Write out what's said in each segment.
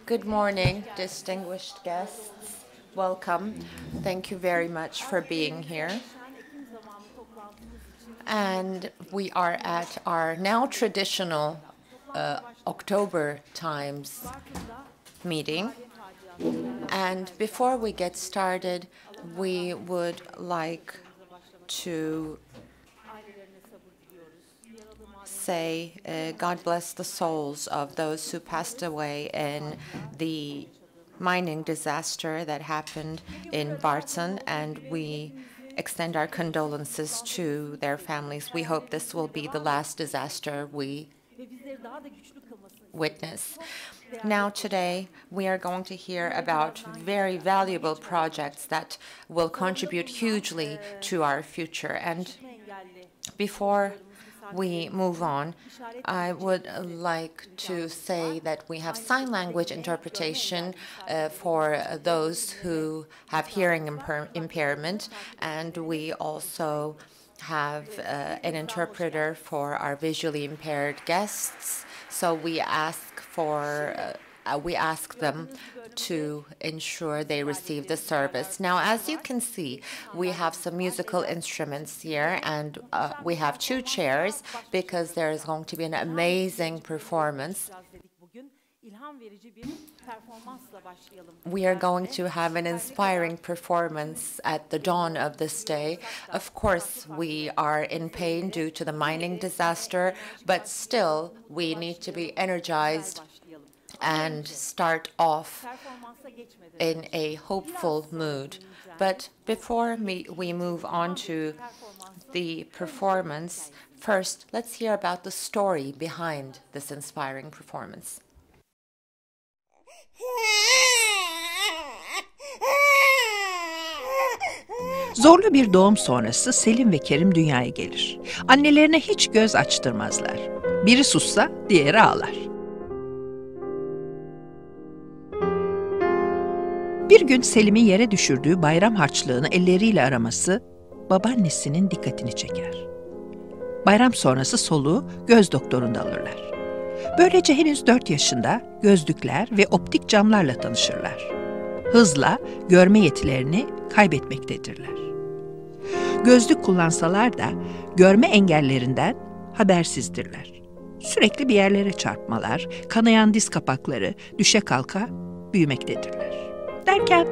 Good morning, distinguished guests. Welcome. Thank you very much for being here. And we are at our now traditional October Times meeting. And before we get started, we would like to say God bless the souls of those who passed away in the mining disaster that happened in Bartın, and we extend our condolences to their families. We hope this will be the last disaster we witness. Now today, we are going to hear about very valuable projects that will contribute hugely to our future. And before we move on, I would like to say that we have sign language interpretation for those who have hearing impairment, and we also have an interpreter for our visually impaired guests. So we ask them to ensure they receive the service. Now, as you can see, we have some musical instruments here, and we have two chairs because there is going to be an amazing performance. We are going to have an inspiring performance at the dawn of this day. Of course, we are in pain due to the mining disaster, but still, we need to be energized and start off in a hopeful mood. But before we move on to the performance, first, let's hear about the story behind this inspiring performance. Zorlu bir doğum sonrası Selim ve Kerim dünyaya gelir. Annelerine hiç göz açtırmazlar. Biri sussa diğeri ağlar. Bir gün Selim'in yere düşürdüğü bayram harçlığını elleriyle araması babaannesinin dikkatini çeker. Bayram sonrası soluğu göz doktorunda alırlar. Böylece henüz 4 yaşında gözlükler ve optik camlarla tanışırlar. Hızla görme yetilerini kaybetmektedirler. Gözlük kullansalar da görme engellerinden habersizdirler. Sürekli bir yerlere çarpmalar, kanayan diz kapakları düşe kalka büyümektedirler. Derken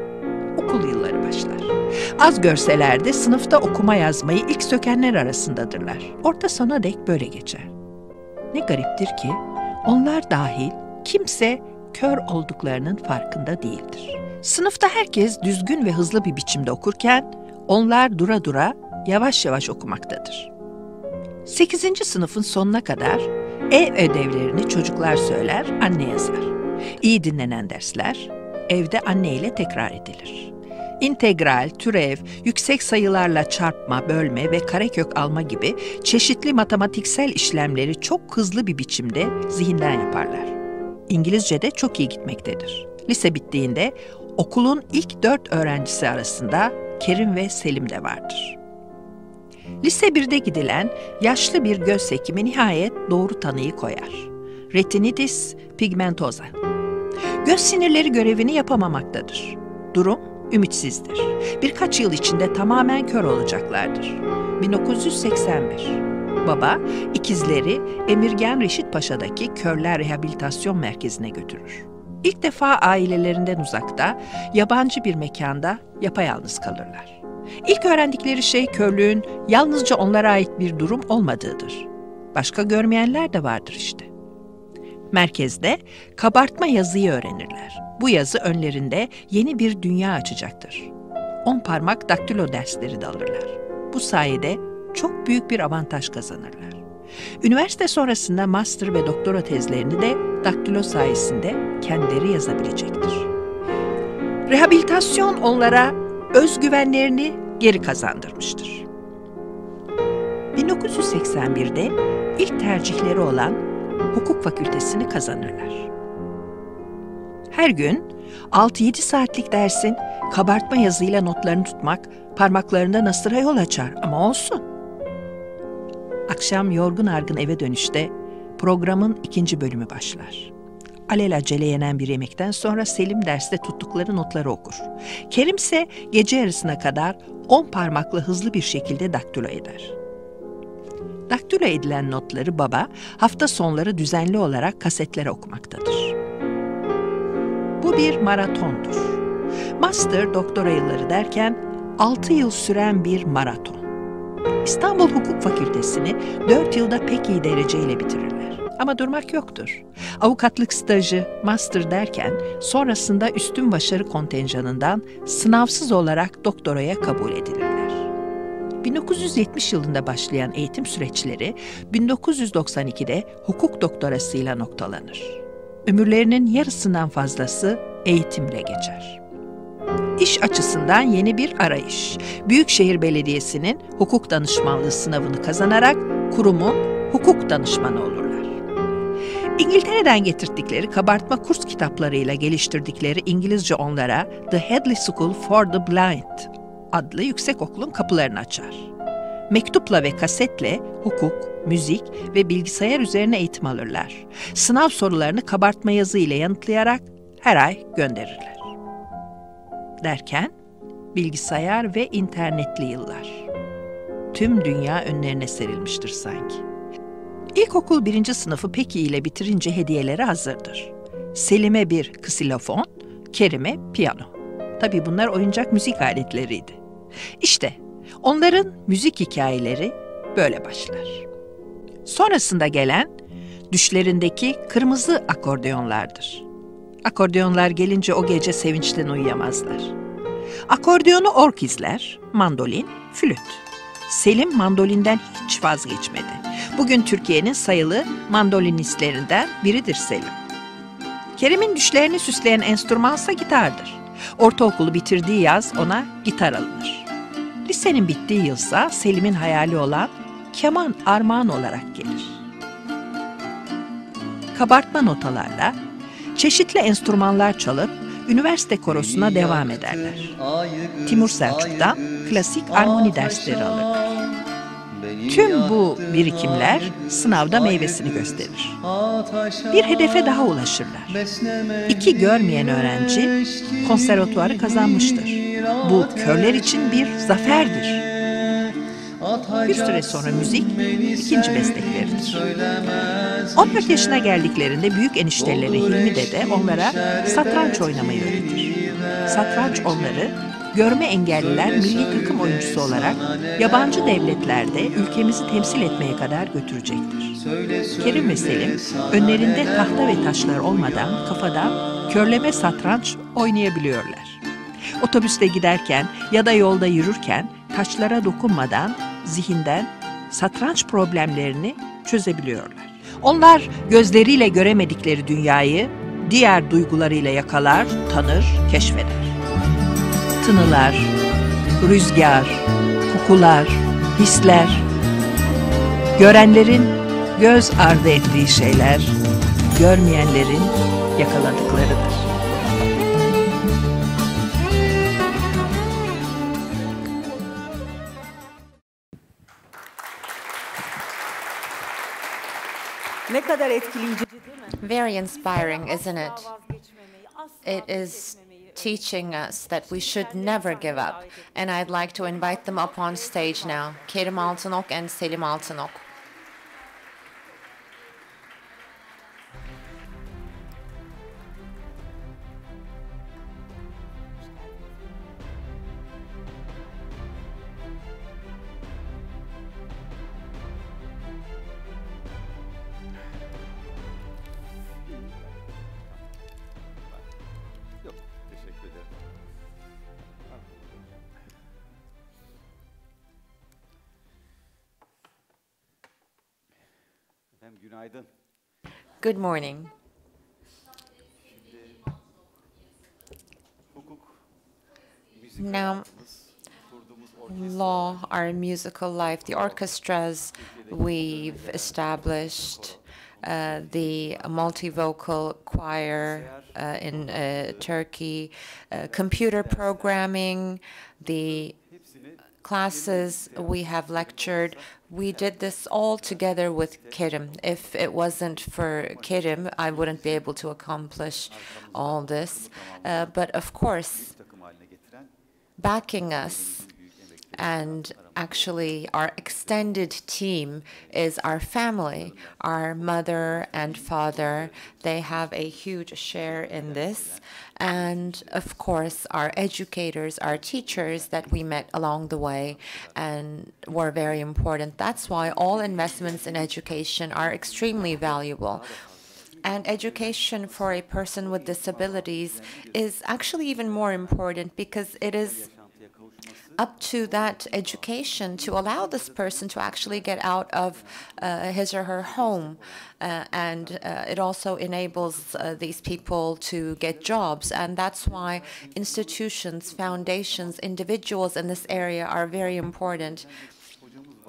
okul yılları başlar. Az görseler de sınıfta okuma yazmayı ilk sökenler arasındadırlar. Orta sona dek böyle geçer. Ne gariptir ki onlar dahil kimse kör olduklarının farkında değildir. Sınıfta herkes düzgün ve hızlı bir biçimde okurken onlar dura dura yavaş yavaş okumaktadır. 8. sınıfın sonuna kadar ev ödevlerini çocuklar söyler, anne yazar. İyi dinlenen dersler evde anne ile tekrar edilir. İntegral, türev, yüksek sayılarla çarpma, bölme ve karekök alma gibi çeşitli matematiksel işlemleri çok hızlı bir biçimde zihinden yaparlar. İngilizce de çok iyi gitmektedir. Lise bittiğinde okulun ilk 4 öğrencisi arasında Kerim ve Selim de vardır. Lise 1'de gidilen yaşlı bir göz hekimi nihayet doğru tanıyı koyar. Retinitis pigmentosa. Göz sinirleri görevini yapamamaktadır. Durum ümitsizdir. Birkaç yıl içinde tamamen kör olacaklardır. 1981. Baba, ikizleri Emirgan Reşit Paşa'daki Körler Rehabilitasyon Merkezi'ne götürür. İlk defa ailelerinden uzakta, yabancı bir mekanda yapayalnız kalırlar. İlk öğrendikleri şey körlüğün yalnızca onlara ait bir durum olmadığıdır. Başka görmeyenler de vardır işte. Merkezde kabartma yazıyı öğrenirler. Bu yazı önlerinde yeni bir dünya açacaktır. 10 parmak daktilo dersleri de alırlar. Bu sayede çok büyük bir avantaj kazanırlar. Üniversite sonrasında master ve doktora tezlerini de daktilo sayesinde kendileri yazabilecektir. Rehabilitasyon onlara özgüvenlerini geri kazandırmıştır. 1981'de ilk tercihleri olan hukuk fakültesini kazanırlar. Her gün 6-7 saatlik dersin kabartma yazıyla notlarını tutmak parmaklarında nasıra yol açar ama olsun. Akşam yorgun argın eve dönüşte programın 2. bölümü başlar. Alelacele yenen bir yemekten sonra Selim derste tuttukları notları okur. Kerim ise gece yarısına kadar 10 parmakla hızlı bir şekilde daktilo eder. Daktilo edilen notları baba hafta sonları düzenli olarak kasetlere okumaktadır. Bu bir maratondur. Master doktora yılları derken 6 yıl süren bir maraton. İstanbul Hukuk Fakültesini 4 yılda pek iyi dereceyle bitirirler. Ama durmak yoktur. Avukatlık stajı, master derken sonrasında üstün başarı kontenjanından sınavsız olarak doktoraya kabul edilirler. 1970 yılında başlayan eğitim süreçleri 1992'de hukuk doktorasıyla noktalanır. Ömürlerinin yarısından fazlası eğitimle geçer. İş açısından yeni bir arayış. Büyükşehir Belediyesi'nin hukuk danışmanlığı sınavını kazanarak kurumun hukuk danışmanı olurlar. İngiltere'den getirdikleri kabartma kurs kitaplarıyla geliştirdikleri İngilizce onlara The Headley School for the Blind adlı yüksekokulun kapılarını açar. Mektupla ve kasetle hukuk, müzik ve bilgisayar üzerine eğitim alırlar. Sınav sorularını kabartma yazı ile yanıtlayarak her ay gönderirler. Derken bilgisayar ve internetli yıllar. Tüm dünya önlerine serilmiştir sanki. İlkokul 1. sınıfı pek iyi ile bitirince hediyeleri hazırdır. Selim'e bir ksilofon, Kerim'e piyano. Tabii bunlar oyuncak müzik aletleriydi. İşte onların müzik hikayeleri böyle başlar. Sonrasında gelen düşlerindeki kırmızı akordeonlardır. Akordeonlar gelince o gece sevinçten uyuyamazlar. Akordeonu ork izler, mandolin, flüt. Selim mandolinden hiç vazgeçmedi. Bugün Türkiye'nin sayılı mandolinistlerinden biridir Selim. Kerim'in düşlerini süsleyen enstrümansa gitardır. Ortaokulu bitirdiği yaz ona gitar alınır. Lisenin bittiği yılsa Selim'in hayali olan keman armağan olarak gelir. Kabartma notalarla çeşitli enstrümanlar çalıp üniversite korosuna devam ederler. Timur Selçuk'tan klasik armoni dersleri alırlar. Tüm bu birikimler sınavda meyvesini gösterir. Bir hedefe daha ulaşırlar. 2 görmeyen öğrenci konservatuvarı kazanmıştır. Bu körler için bir zaferdir. Bir süre sonra müzik ikinci meslekleridir. 14 yaşına geldiklerinde büyük enişteleri Hilmi Dede onlara satranç oynamayı öğretir. Satranç onları görme engelliler milli takım oyuncusu olarak yabancı devletlerde ülkemizi temsil etmeye kadar götürecektir. Kerim ve Selim önlerinde tahta ve taşlar olmadan kafadan körleme satranç oynayabiliyorlar. Otobüste giderken ya da yolda yürürken taşlara dokunmadan zihinden satranç problemlerini çözebiliyorlar. Onlar gözleriyle göremedikleri dünyayı diğer duygularıyla yakalar, tanır, keşfeder. Tınılar, rüzgar, kokular, hisler, görenlerin göz ardı ettiği şeyler, görmeyenlerin yakaladıklarıdır. Ne kadar etkileyici değil mi? Very inspiring, isn't it? It is teaching us that we should never give up. And I'd like to invite them up on stage now. Kerim Altınok and Selim Altınok. Günaydın. Good morning. Now, law, our musical life, the orchestras we've established, the multi-vocal choir in Turkey, computer programming, the classes, we have lectured. We did this all together with Kerim. If it wasn't for Kerim, I wouldn't be able to accomplish all this. But of course, backing us and actually our extended team is our family, our mother and father. They have a huge share in this. And of course, our educators, our teachers that we met along the way and were very important. That's why all investments in education are extremely valuable. And education for a person with disabilities is actually even more important because it is up to that education to allow this person to actually get out of his or her home. And it also enables these people to get jobs. And that's why institutions, foundations, individuals in this area are very important.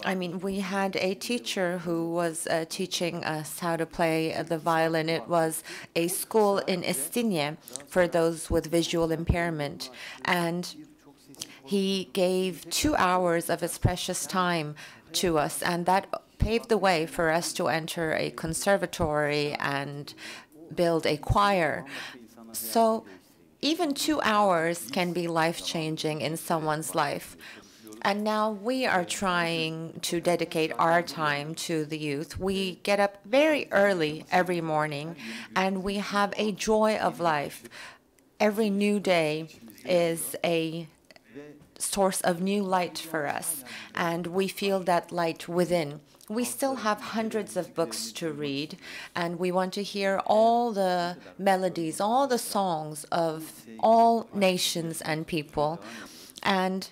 I mean, we had a teacher who was teaching us how to play the violin. It was a school in Istinye for those with visual impairment. And he gave 2 hours of his precious time to us, and that paved the way for us to enter a conservatory and build a choir. So even 2 hours can be life-changing in someone's life. And now we are trying to dedicate our time to the youth. We get up very early every morning, and we have a joy of life. Every new day is a source of new light for us, and we feel that light within. We still have hundreds of books to read, and we want to hear all the melodies, all the songs of all nations and people. And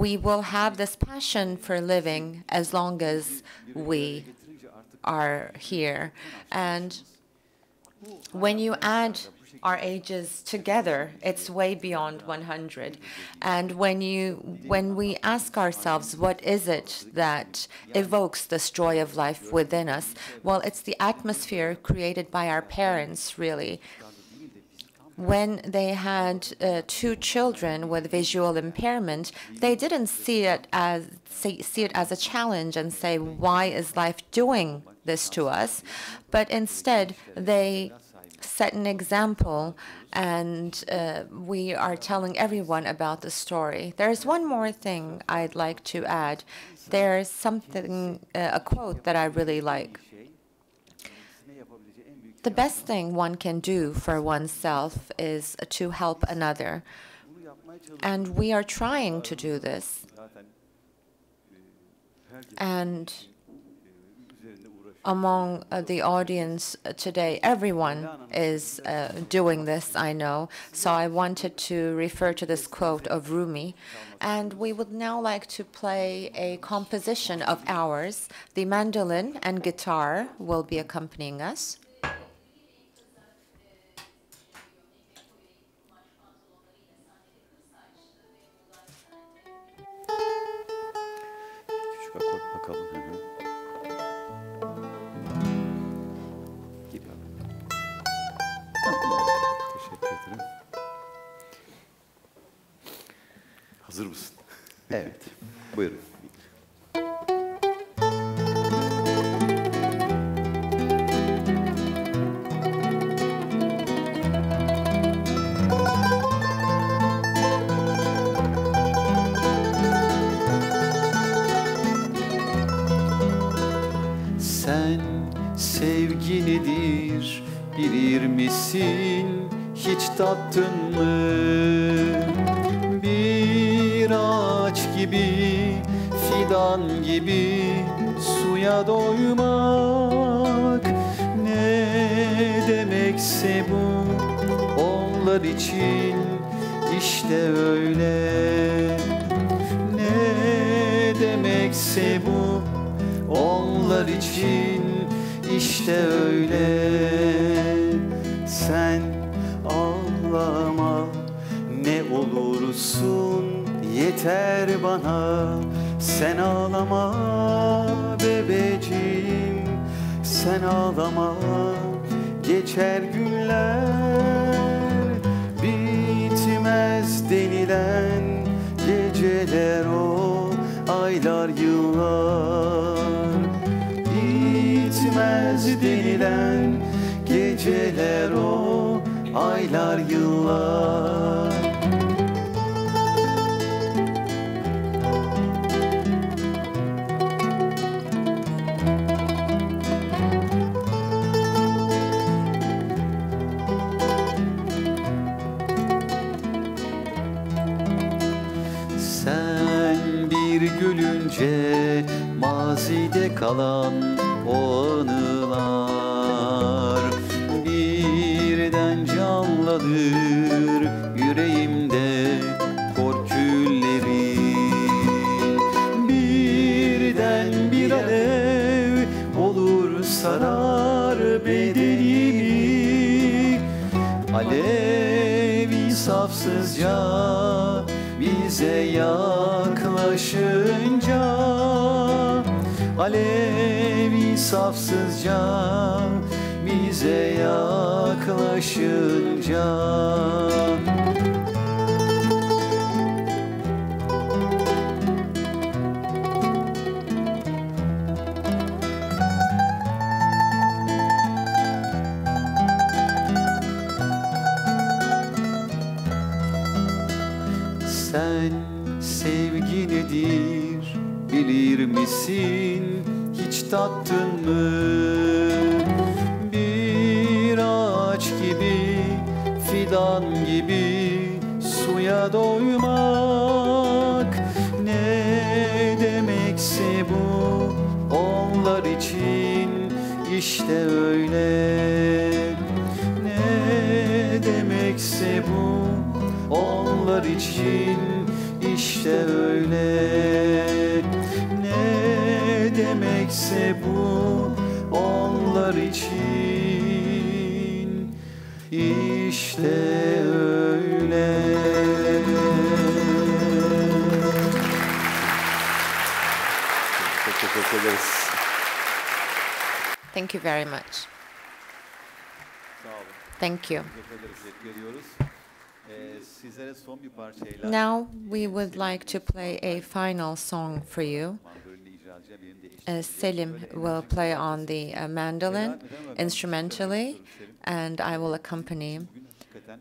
we will have this passion for living as long as we are here. And when you add our ages together, it's way beyond 100. And when we ask ourselves, what is it that evokes this joy of life within us? Well, it's the atmosphere created by our parents, really. When they had 2 children with visual impairment, they didn't see it as a challenge and say, why is life doing this to us? But instead, they set an example, and we are telling everyone about the story. There's one more thing I'd like to add. There's something, a quote that I really like. The best thing one can do for oneself is to help another. And we are trying to do this. And among the audience today, everyone is doing this, I know. So I wanted to refer to this quote of Rumi. And we would now like to play a composition of ours. The mandolin and guitar will be accompanying us. Küçük akort bakalım. Teşekkür ederim. Hazır mısın? Evet. Buyurun. Sen sevgi nedir bilir misin? Hiç tattın mı? Bir ağaç gibi, fidan gibi suya doymak ne demekse bu onlar için işte öyle. Ne demekse bu onlar için işte öyle. Sen ağlama ne olursun yeter bana. Sen ağlama bebeğim, sen ağlama. Geçer günler, bitmez denilen geceler o. aylar yıllar, bitmez denilen geceler o aylar yıllar. Sen bir gülünce mazide kalan o anılar birden canlanır yüreğimde, kor külleri birden bir alev olur sarar bedenimi. Alev insafsızca bize yaklaşınca, alev insafsızca bize yaklaşınca. Sen sevgi nedir bilir misin, hiç tattın mı? Bir ağaç gibi, fidan gibi suya doymak ne demekse bu onlar için işte öyle. Ne demekse bu onlar için işte öyle. Ne demekse bu onlar için işte öyle. Çok teşekkür ederiz. Thank you very much. Sağ olun. Thank you. Teşekkür ederiz. Teşekkür ediyoruz. Sizlere son bir parçayla Now we would like to play a final song for you. mandolin icracıya benim de eşlik Selim will play on the mandolin instrumentally, and I will accompany. hakikaten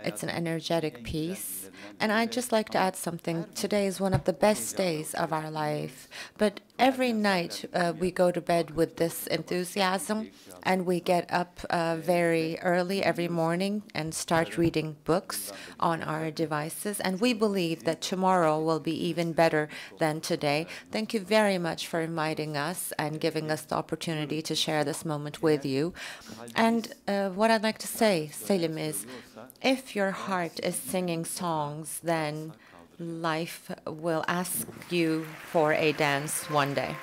It's an energetic piece. And I'd just like to add something. Today is one of the best days of our life. But every night we go to bed with this enthusiasm, and we get up very early every morning and start reading books on our devices. And we believe that tomorrow will be even better than today. Thank you very much for inviting us and giving us the opportunity to share this moment with you. And what I'd like to say, Selim, is if your heart is singing songs, then life will ask you for a dance one day.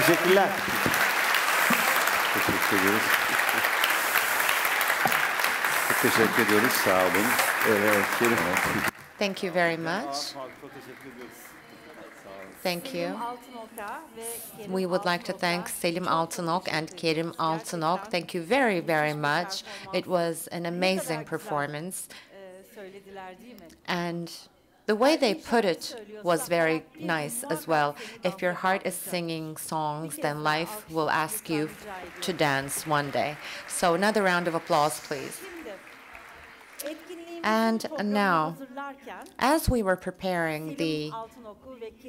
Teşekkürler. Teşekkür ediyoruz. Çok teşekkür ediyoruz. Sağ olun. Evet, Kerim. Thank you very much. Çok teşekkür ediyoruz. Thank you. Altınok'a ve Kerim We would like to thank Selim Altınok and Kerim Altınok. Thank you very, very much. It was an amazing performance. söylediler değil mi? And the way they put it was very nice as well. If your heart is singing songs, then life will ask you to dance one day. So another round of applause, please. And now, as we were preparing the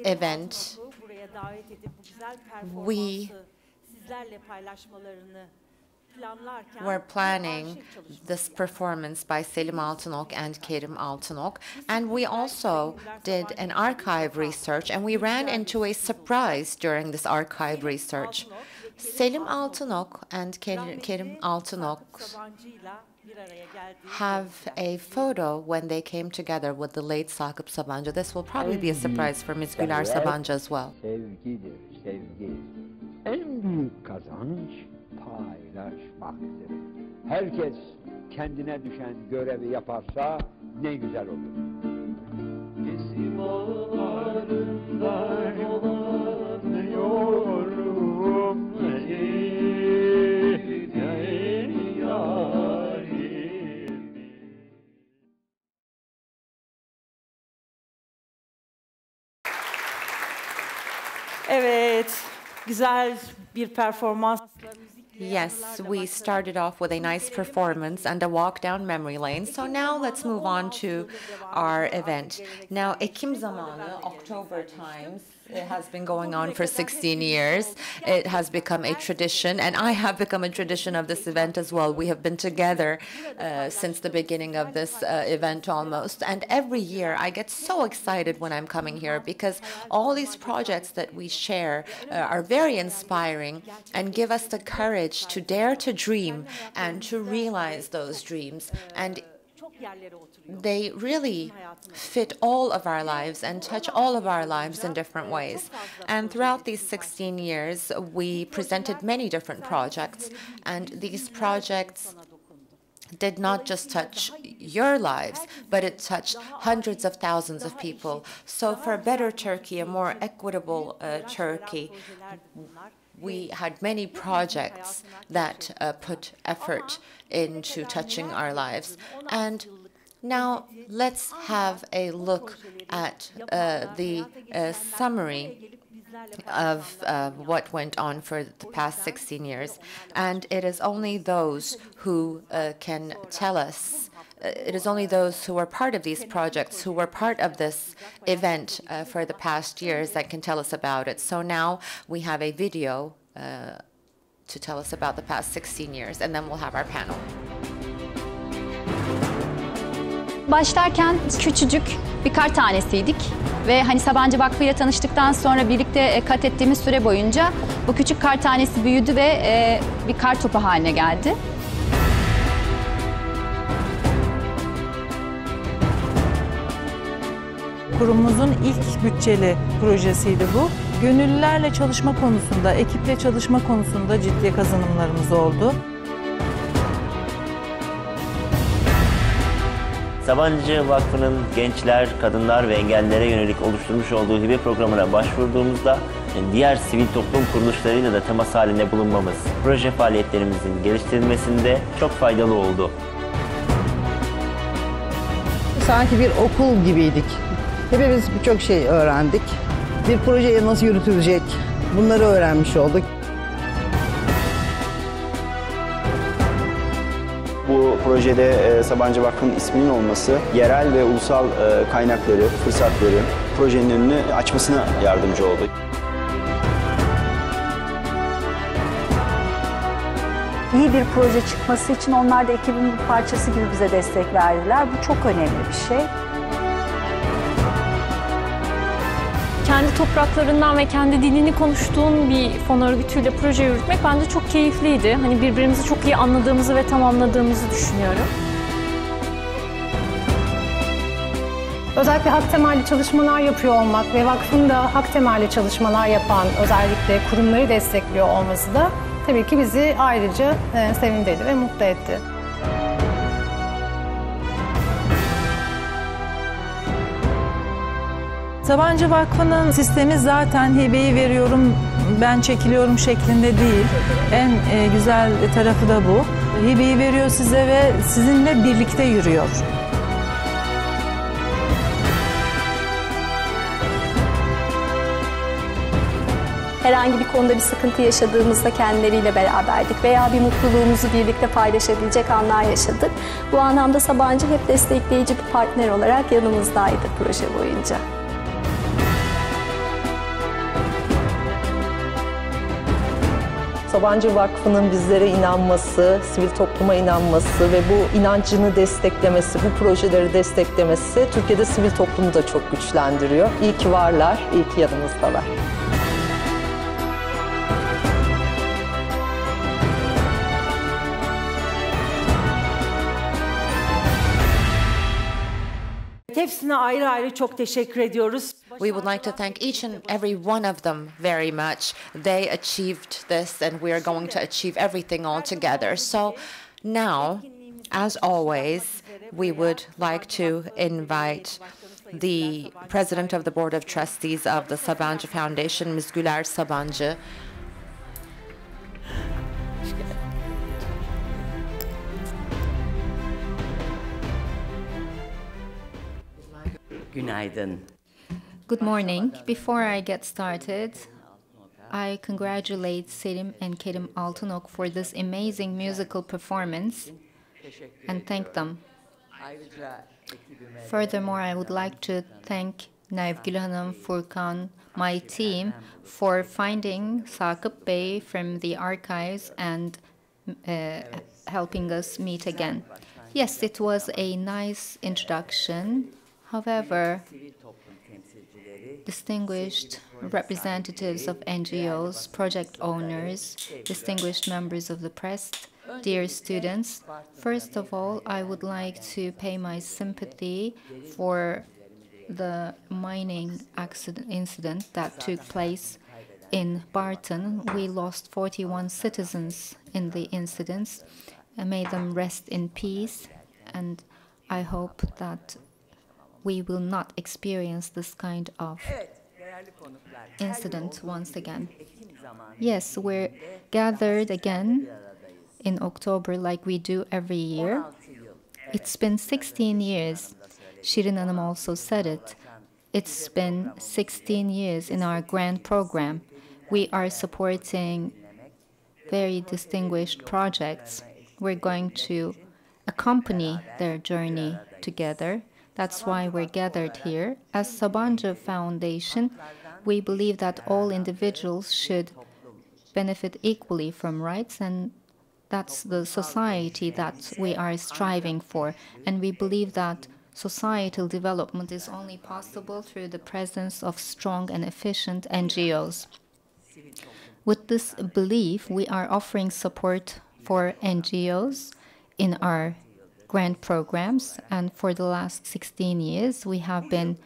event, we were planning this performance by Selim Altınok and Kerim Altınok, and we also did an archive research, and we ran into a surprise during this archive research. Selim Altınok and Kerim Altınok have a photo when they came together with the late Sakıp Sabancı. This will probably be a surprise for Ms. Güler Sabancı as well. Sevgidir, sevgi. En büyük kazanç paylaşmaktır. Herkes kendine düşen görevi yaparsa ne güzel olur. Kesim ağlarında dolanıyorum, Evet, güzel bir performans. Yes, we started off with a nice performance and a walk down memory lane. So now let's move on to our event. Now, Ekim zamanı, October times, it has been going on for 16 years. It has become a tradition, and I have become a tradition of this event as well. We have been together since the beginning of this event almost, and every year I get so excited when I'm coming here because all these projects that we share are very inspiring and give us the courage to dare to dream and to realize those dreams. And they really fit all of our lives and touch all of our lives in different ways. And throughout these 16 years, we presented many different projects, and these projects did not just touch your lives, but it touched hundreds of thousands of people. So for a better Turkey, a more equitable Turkey, we had many projects that put effort into touching our lives. And now let's have a look at the summary of what went on for the past 16 years. And it is only those who can tell us, it is only those who are part of these projects, who were part of this event for the past years that can tell us about it. So now we have a video to tell us about the past 16 years, and then we'll have our panel. Başlarken küçücük bir kar tanesiydik ve hani Sabancı Vakfı ile tanıştıktan sonra birlikte kat ettiğimiz süre boyunca bu küçük kar tanesi büyüdü ve bir kar topu haline geldi. Kurumumuzun ilk bütçeli projesiydi bu. Gönüllülerle çalışma konusunda, ekiple çalışma konusunda ciddi kazanımlarımız oldu. Sabancı Vakfı'nın gençler, kadınlar ve engellilere yönelik oluşturmuş olduğu hibe programına başvurduğumuzda diğer sivil toplum kuruluşlarıyla da temas halinde bulunmamız, proje faaliyetlerimizin geliştirilmesinde çok faydalı oldu. Sanki bir okul gibiydik. Hepimiz birçok şey öğrendik. Bir projeye nasıl yürütülecek, bunları öğrenmiş olduk. Bu projede Sabancı Vakfı'nın isminin olması, yerel ve ulusal kaynakları, fırsatları projenin önünü açmasına yardımcı oldu. İyi bir proje çıkması için onlar da ekibin bir parçası gibi bize destek verdiler. Bu çok önemli bir şey. Kendi topraklarından ve kendi dilini konuştuğun bir fon örgütüyle proje yürütmek bence çok keyifliydi. Hani birbirimizi çok iyi anladığımızı ve tamamladığımızı düşünüyorum. Özellikle hak temelli çalışmalar yapıyor olmak ve vakfın da hak temelli çalışmalar yapan özellikle kurumları destekliyor olması da tabii ki bizi ayrıca sevindirdi ve mutlu etti. Sabancı Vakfı'nın sistemi zaten hibeyi veriyorum, ben çekiliyorum şeklinde değil. En güzel tarafı da bu. Hibeyi veriyor size ve sizinle birlikte yürüyor. Herhangi bir konuda bir sıkıntı yaşadığımızda kendileriyle beraberdik veya bir mutluluğumuzu birlikte paylaşabilecek anlar yaşadık. Bu anlamda Sabancı hep destekleyici bir partner olarak yanımızdaydı proje boyunca. Sabancı Vakfı'nın bizlere inanması, sivil topluma inanması ve bu inancını desteklemesi, bu projeleri desteklemesi Türkiye'de sivil toplumu da çok güçlendiriyor. İyi ki varlar, iyi ki yanımızdalar. Hepsine ayrı ayrı çok teşekkür ediyoruz. We would like to thank each and every one of them very much. They achieved this and we are going to achieve everything all together. So now, as always, we would like to invite the President of the Board of Trustees of the Sabanci Foundation, Ms. Güler Sabancı. Günaydın. Good morning. Before I get started, I congratulate Selim and Kerim Altınok for this amazing musical performance and thank them. Furthermore, I would like to thank Nevgül Hanım, Furkan, my team, for finding Sakıp Bey from the archives and helping us meet again. Yes, it was a nice introduction. However, distinguished representatives of NGOs, project owners, distinguished members of the press, dear students, first of all, I would like to pay my sympathy for the mining incident that took place in Barton. We lost 41 citizens in the incidents. May them rest in peace, and I hope that we will not experience this kind of incident once again. Yes, we're gathered again in October like we do every year. It's been 16 years. Shirin Hanım also said it. It's been 16 years in our grant program. We are supporting very distinguished projects. We're going to accompany their journey together. That's why we're gathered here. As Sabancı Foundation, we believe that all individuals should benefit equally from rights, and that's the society that we are striving for. And we believe that societal development is only possible through the presence of strong and efficient NGOs. With this belief, we are offering support for NGOs in our grant programs, and for the last 16 years we have been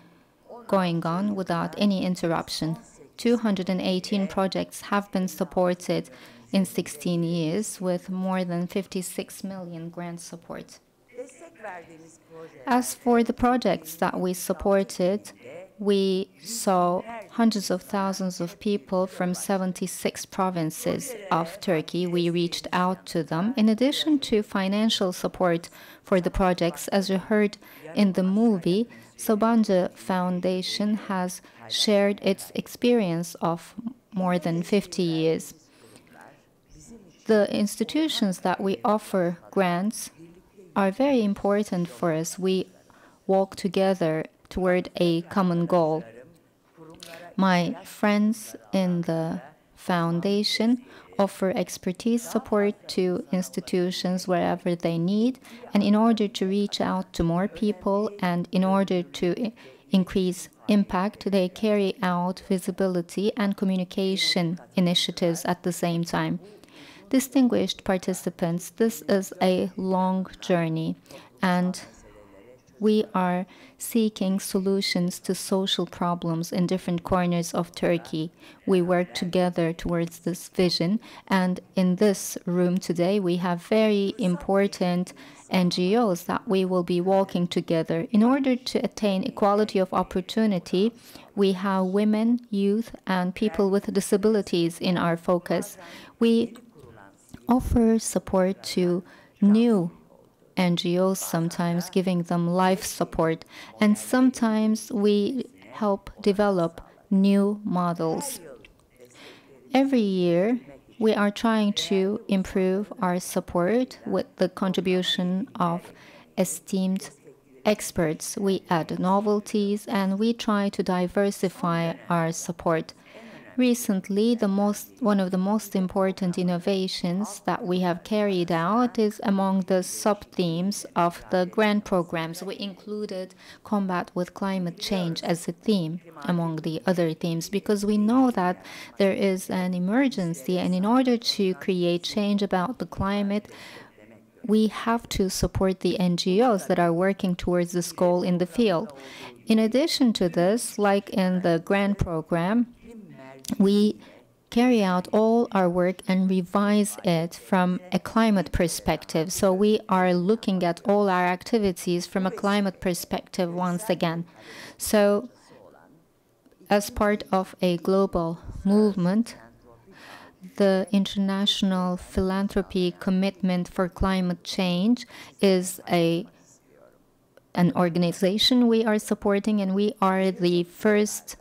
going on without any interruption. 218 projects have been supported in 16 years with more than 56 million grant support. As for the projects that we supported, we saw hundreds of thousands of people from 76 provinces of Turkey. We reached out to them. In addition to financial support for the projects, as you heard in the movie, Sabancı Foundation has shared its experience of more than 50 years. The institutions that we offer grants are very important for us. We walk together toward a common goal. My friends in the foundation offer expertise support to institutions wherever they need, and in order to reach out to more people and in order to increase impact, they carry out visibility and communication initiatives at the same time. Distinguished participants, this is a long journey, and We are seeking solutions to social problems in different corners of Turkey. We work together towards this vision, and in this room today we have very important NGOs that we will be walking together. In order to attain equality of opportunity, we have women, youth, and people with disabilities in our focus. We offer support to new NGOs, sometimes giving them life support, and sometimes we help develop new models. Every year, we are trying to improve our support with the contribution of esteemed experts. We add novelties and we try to diversify our support. Recently, one of the most important innovations that we have carried out is among the sub-themes of the grant programs. We included combat with climate change as a theme among the other themes because we know that there is an emergency, and in order to create change about the climate, we have to support the NGOs that are working towards this goal in the field. In addition to this, like in the grant program, we carry out all our work and revise it from a climate perspective. So we are looking at all our activities from a climate perspective once again. So as part of a global movement, the International Philanthropy Commitment for Climate Change is an organization we are supporting, and we are the first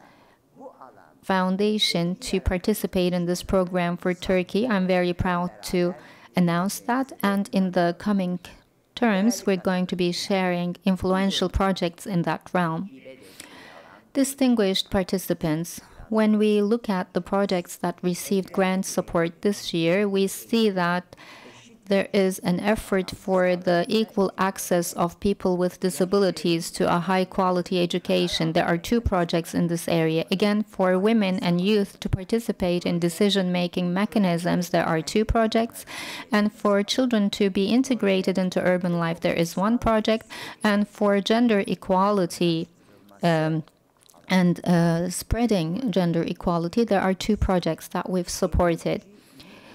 foundation to participate in this program for Turkey. I'm very proud to announce that, and in the coming terms, we're going to be sharing influential projects in that realm. Distinguished participants, when we look at the projects that received grant support this year, we see that there is an effort for the equal access of people with disabilities to a high-quality education. There are 2 projects in this area. Again, for women and youth to participate in decision-making mechanisms, there are 2 projects. And for children to be integrated into urban life, there is 1 project. And for gender equality and spreading gender equality, there are 2 projects that we've supported.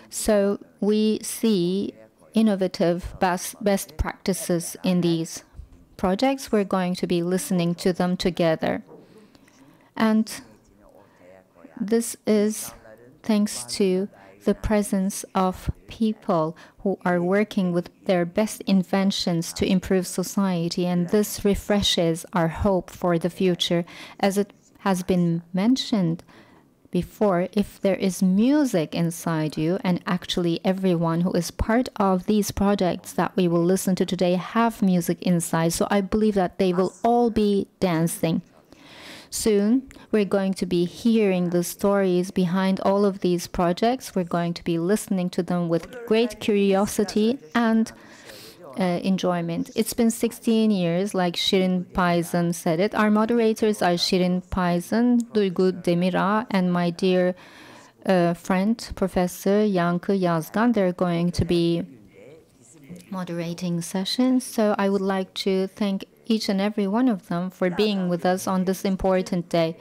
So we see innovative best practices in these projects. We're going to be listening to them together. And this is thanks to the presence of people who are working with their best inventions to improve society, and this refreshes our hope for the future. As it has been mentioned before, if there is music inside you, and actually everyone who is part of these projects that we will listen to today have music inside, so I believe that they will all be dancing. Soon, we're going to be hearing the stories behind all of these projects. We're going to be listening to them with great curiosity and enjoyment. It's been 16 years, like Shirin Payzın said it. Our moderators are Shirin Payzın, Duygu Demirağ, and my dear friend, Professor Yankı Yazgan. They're going to be moderating sessions. So I would like to thank each and every one of them for being with us on this important day.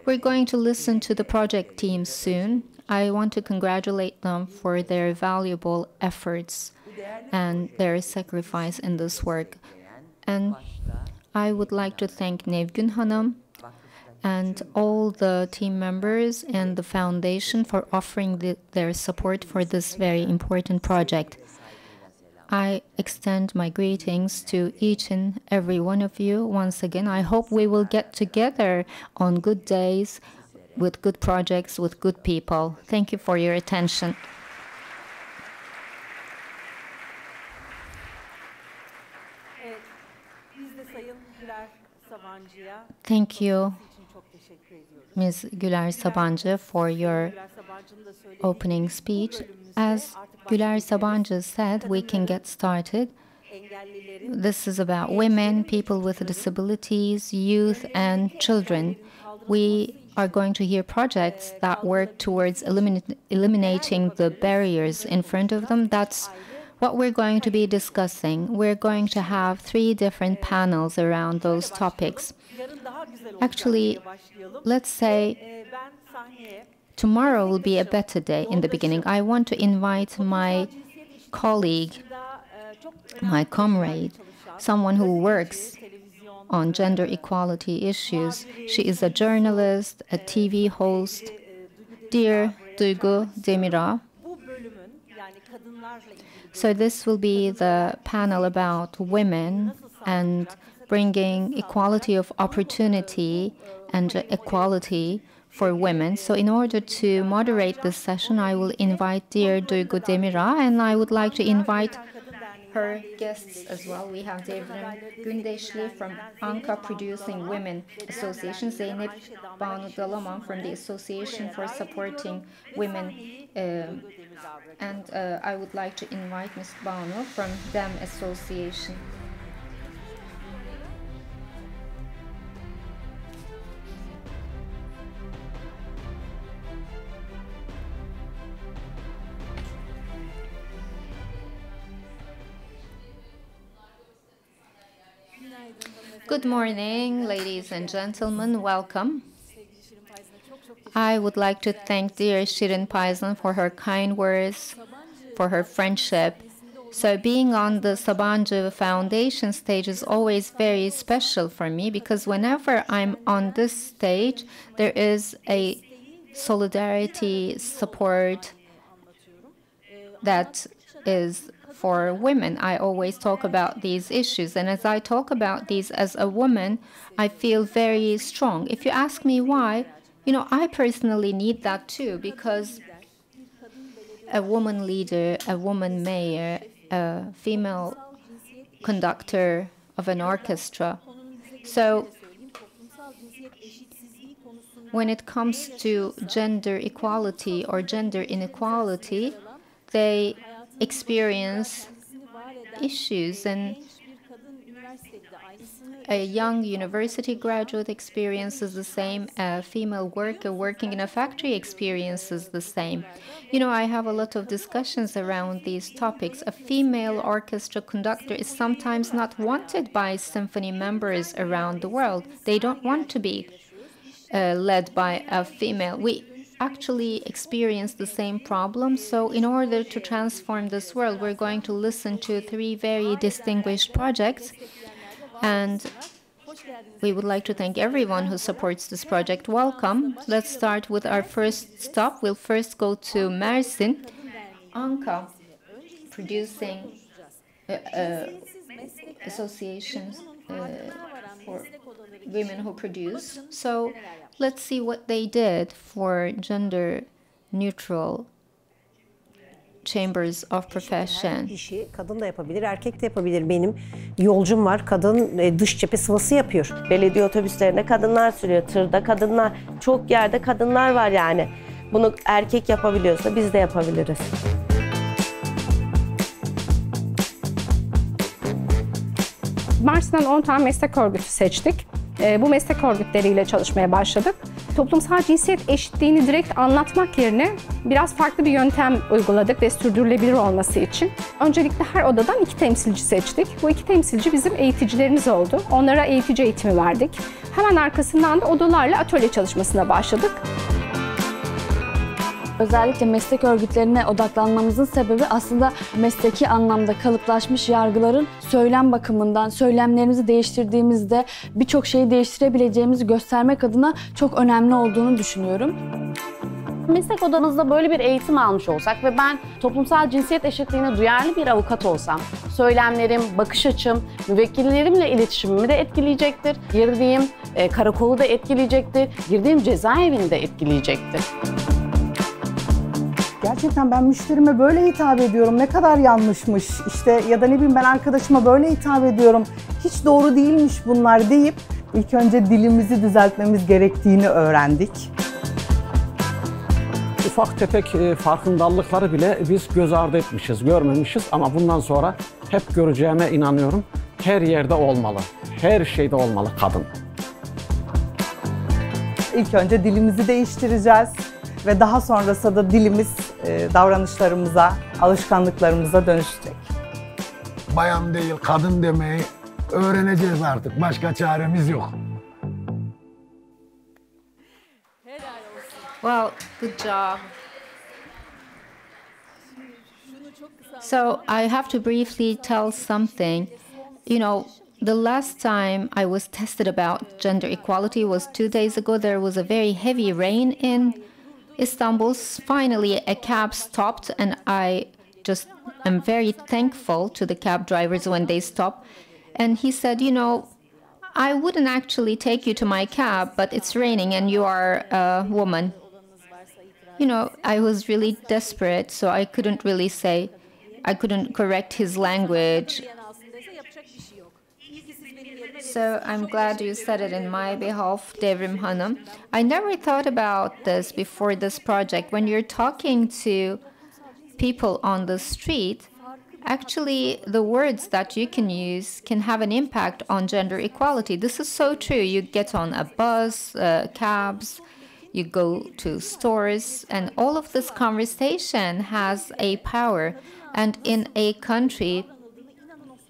We're going to listen to the project team soon. I want to congratulate them for their valuable efforts and their sacrifice in this work. And I would like to thank Nevgün Hanım and all the team members and the foundation for offering their support for this very important project. I extend my greetings to each and every one of you once again. I hope we will get together on good days, with good projects, with good people. Thank you for your attention. Thank you, Ms. Güler Sabancı, for your opening speech. As Güler Sabancı said, we can get started. This is about women, people with disabilities, youth, and children. We are going to hear projects that work towards eliminating the barriers in front of them. That's what we're going to be discussing, we're going to have 3 different panels around those topics. Actually, let's say tomorrow will be a better day in the beginning. I want to invite my colleague, my comrade, someone who works on gender equality issues. She is a journalist, a TV host, dear Duygu Demirağ. So this will be the panel about women and bringing equality of opportunity and equality for women. So in order to moderate this session, I will invite dear Duygu Demirağ, and I would like to invite her guests as well. We have Devrim Gündeşli from Anka Producing Women Association, Zeynep Banu Dalaman from the Association for Supporting Women, and I would like to invite Ms. Banu from DEM Association. Good morning, ladies and gentlemen. Welcome. I would like to thank dear Şirin Payzan for her kind words, for her friendship. So being on the Sabancı Foundation stage is always very special for me, because whenever I'm on this stage, there is a solidarity, support that is for women. I always talk about these issues, and as I talk about these as a woman, I feel very strong. If you ask me why, I personally need that too, because a woman leader, a woman mayor, a female conductor of an orchestra. So when it comes to gender equality or gender inequality, they experience issues, and a young university graduate experiences the same, a female worker working in a factory experiences the same. I have a lot of discussions around these topics. A female orchestra conductor is sometimes not wanted by symphony members around the world. They don't want to be led by a female. We actually experience the same problem. So in order to transform this world, we're going to listen to 3 very distinguished projects. And we would like to thank everyone who supports this project. Welcome. Let's start with our first stop. We'll first go to Mersin. Anka Producing Associations for women who produce. So let's see what they did for gender-neutral chambers of profession. Kişi, kadın da yapabilir, erkek de yapabilir. Benim yolcum var, kadın dış cephe sıvası yapıyor. Belediye otobüslerinde kadınlar sürüyor, tırda kadınlar, çok yerde kadınlar var yani. Bunu erkek yapabiliyorsa biz de yapabiliriz. Mersin'den 10 tane meslek örgütü seçtik. Bu meslek örgütleriyle çalışmaya başladık. Toplumsal cinsiyet eşitliğini direkt anlatmak yerine biraz farklı bir yöntem uyguladık ve sürdürülebilir olması için. Öncelikle her odadan 2 temsilci seçtik. Bu 2 temsilci bizim eğiticilerimiz oldu. Onlara eğitici eğitimi verdik. Hemen arkasından da odalarla atölye çalışmasına başladık. Özellikle meslek örgütlerine odaklanmamızın sebebi aslında mesleki anlamda kalıplaşmış yargıların söylem bakımından, söylemlerimizi değiştirdiğimizde birçok şeyi değiştirebileceğimizi göstermek adına çok önemli olduğunu düşünüyorum. Meslek odanızda böyle bir eğitim almış olsak ve ben toplumsal cinsiyet eşitliğine duyarlı bir avukat olsam, söylemlerim, bakış açım, müvekkillerimle iletişimimi de etkileyecektir. Girdiğim karakolu da etkileyecektir, girdiğim cezaevini de etkileyecektir. Gerçekten ben müşterime böyle hitap ediyorum. Ne kadar yanlışmış işte, ya da ne bileyim ben arkadaşıma böyle hitap ediyorum. Hiç doğru değilmiş bunlar deyip ilk önce dilimizi düzeltmemiz gerektiğini öğrendik. Ufak tefek farkındalıkları bile biz göz ardı etmişiz, görmemişiz ama bundan sonra hep göreceğime inanıyorum. Her yerde olmalı, her şeyde olmalı kadın. İlk önce dilimizi değiştireceğiz ve daha sonrasında dilimiz davranışlarımıza, alışkanlıklarımıza dönüşecek. Bayan değil, kadın demeyi öğreneceğiz artık. Başka çaremiz yok. Well, good job. So I have to briefly tell something. You know, the last time I was tested about gender equality was 2 days ago. There was a very heavy rain in Istanbul. Finally, a cab stopped, and I just am very thankful to the cab drivers when they stopped. And he said, you know, I wouldn't actually take you to my cab, but it's raining and you are a woman. You know, I was really desperate, so I couldn't really say, I couldn't correct his language. So I'm glad you said it in my behalf, Devrim Hanım. I never thought about this before this project. When you're talking to people on the street, actually the words that you can use can have an impact on gender equality. This is so true. You get on a bus, cabs, you go to stores, and all of this conversation has a power. And in a country,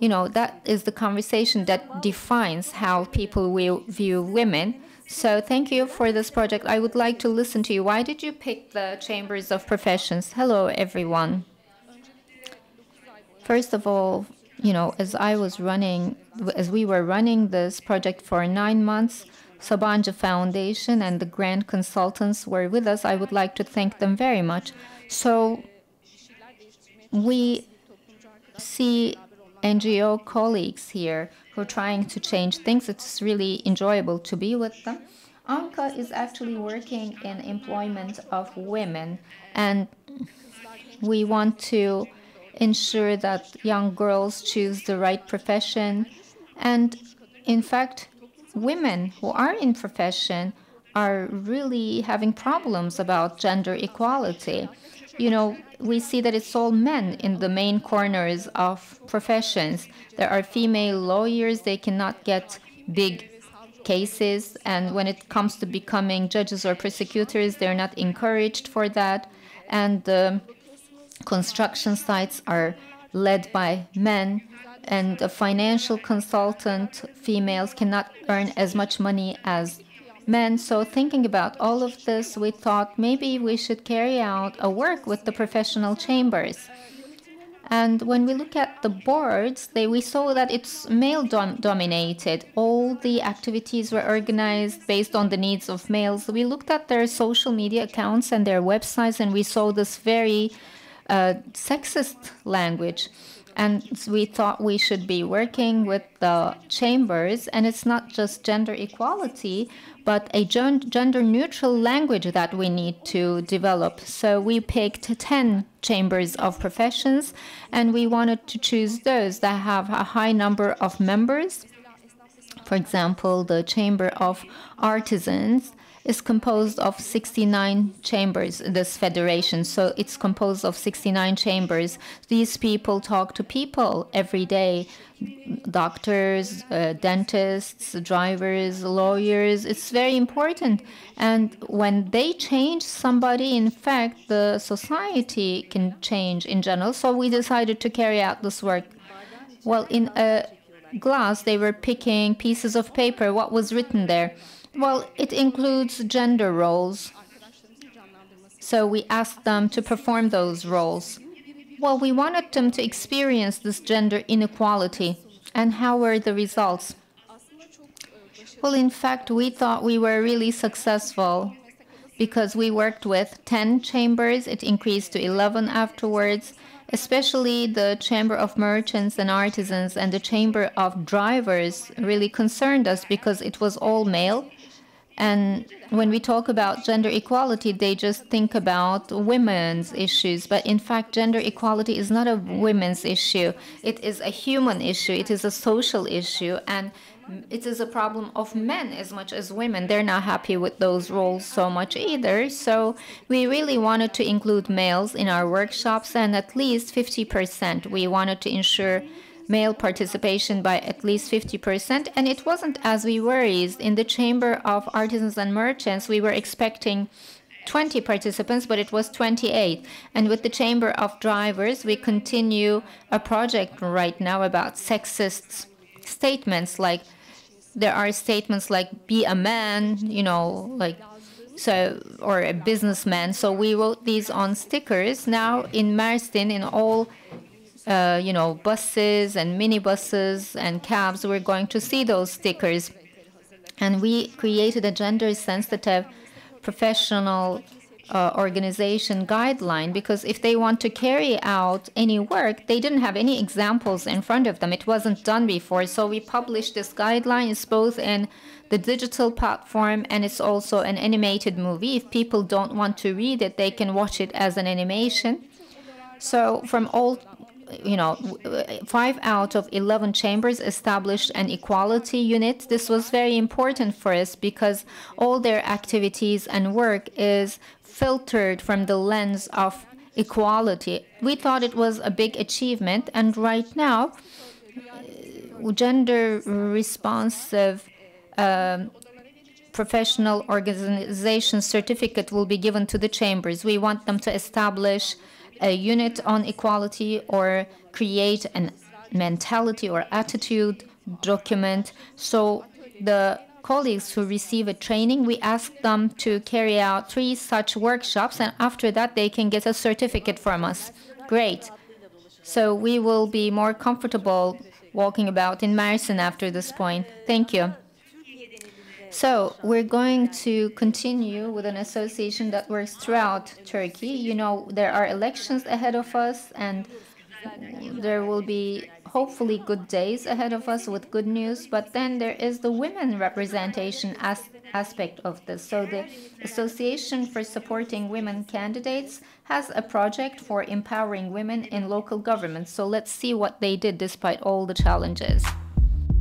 you know, that is the conversation that defines how people will view women. So thank you for this project. I would like to listen to you. Why did you pick the Chambers of Professions? Hello, everyone. First of all, you know, as we were running this project for 9 months, Sabanci Foundation and the grant consultants were with us. I would like to thank them very much. So we see NGO colleagues here who are trying to change things. It's really enjoyable to be with them. Anka is actually working in employment of women, and we want to ensure that young girls choose the right profession. And in fact, women who are in profession are really having problems about gender equality. You know, we see that it's all men in the main corners of professions. There are female lawyers, they cannot get big cases, and when it comes to becoming judges or prosecutors, they're not encouraged for that. And the construction sites are led by men, and a financial consultant, females cannot earn as much money as men. So thinking about all of this, we thought maybe we should carry out a work with the professional chambers. And when we look at the boards, we saw that it's male-dominated. All the activities were organized based on the needs of males. We looked at their social media accounts and their websites, and we saw this very sexist language. And we thought we should be working with the chambers, and it's not just gender equality, but a gender-neutral language that we need to develop. So we picked 10 chambers of professions, and we wanted to choose those that have a high number of members. For example, the Chamber of Artisans is composed of 69 chambers, this federation. So it's composed of 69 chambers. These people talk to people every day, doctors, dentists, drivers, lawyers. It's very important. And when they change somebody, in fact, the society can change in general. So we decided to carry out this work. Well, in a glass, they were picking pieces of paper. What was written there? Well, it includes gender roles. So we asked them to perform those roles. Well, we wanted them to experience this gender inequality. And how were the results? Well, in fact, we thought we were really successful because we worked with 10 chambers. It increased to 11 afterwards. Especially the Chamber of Merchants and Artisans and the Chamber of Drivers really concerned us because it was all male. And when we talk about gender equality, they just think about women's issues. But in fact, gender equality is not a women's issue. It is a human issue. It is a social issue. And it is a problem of men as much as women. They're not happy with those roles so much either. So we really wanted to include males in our workshops, and at least 50%. We wanted to ensure male participation by at least 50%. And it wasn't as we worried. In the Chamber of Artisans and Merchants, we were expecting 20 participants, but it was 28. And with the Chamber of Drivers, we continue a project right now about sexist statements. Like, there are statements like, be a man, you know, like, so, or a businessman. So we wrote these on stickers. Now in Mersin, in all, you know, buses and minibuses and cabs, we're going to see those stickers. And we created a gender-sensitive professional organization guideline, because if they want to carry out any work, they didn't have any examples in front of them. It wasn't done before. So we published this guideline. It's both in the digital platform and it's also an animated movie. If people don't want to read it, they can watch it as an animation. So from all, you know, 5 out of 11 chambers established an equality unit. This was very important for us because all their activities and work is filtered from the lens of equality. We thought it was a big achievement, and right now, gender responsive professional organization certificate will be given to the chambers. We want them to establish a unit on equality or create a mentality or attitude document. So the colleagues who receive a training, we ask them to carry out 3 such workshops, and after that they can get a certificate from us. Great. So we will be more comfortable walking about in Mersin after this point. Thank you. So we're going to continue with an association that works throughout Turkey. You know, there are elections ahead of us, and there will be hopefully good days ahead of us with good news. But then there is the women representation aspect of this. So the Association for Supporting Women Candidates has a project for empowering women in local government. So let's see what they did despite all the challenges.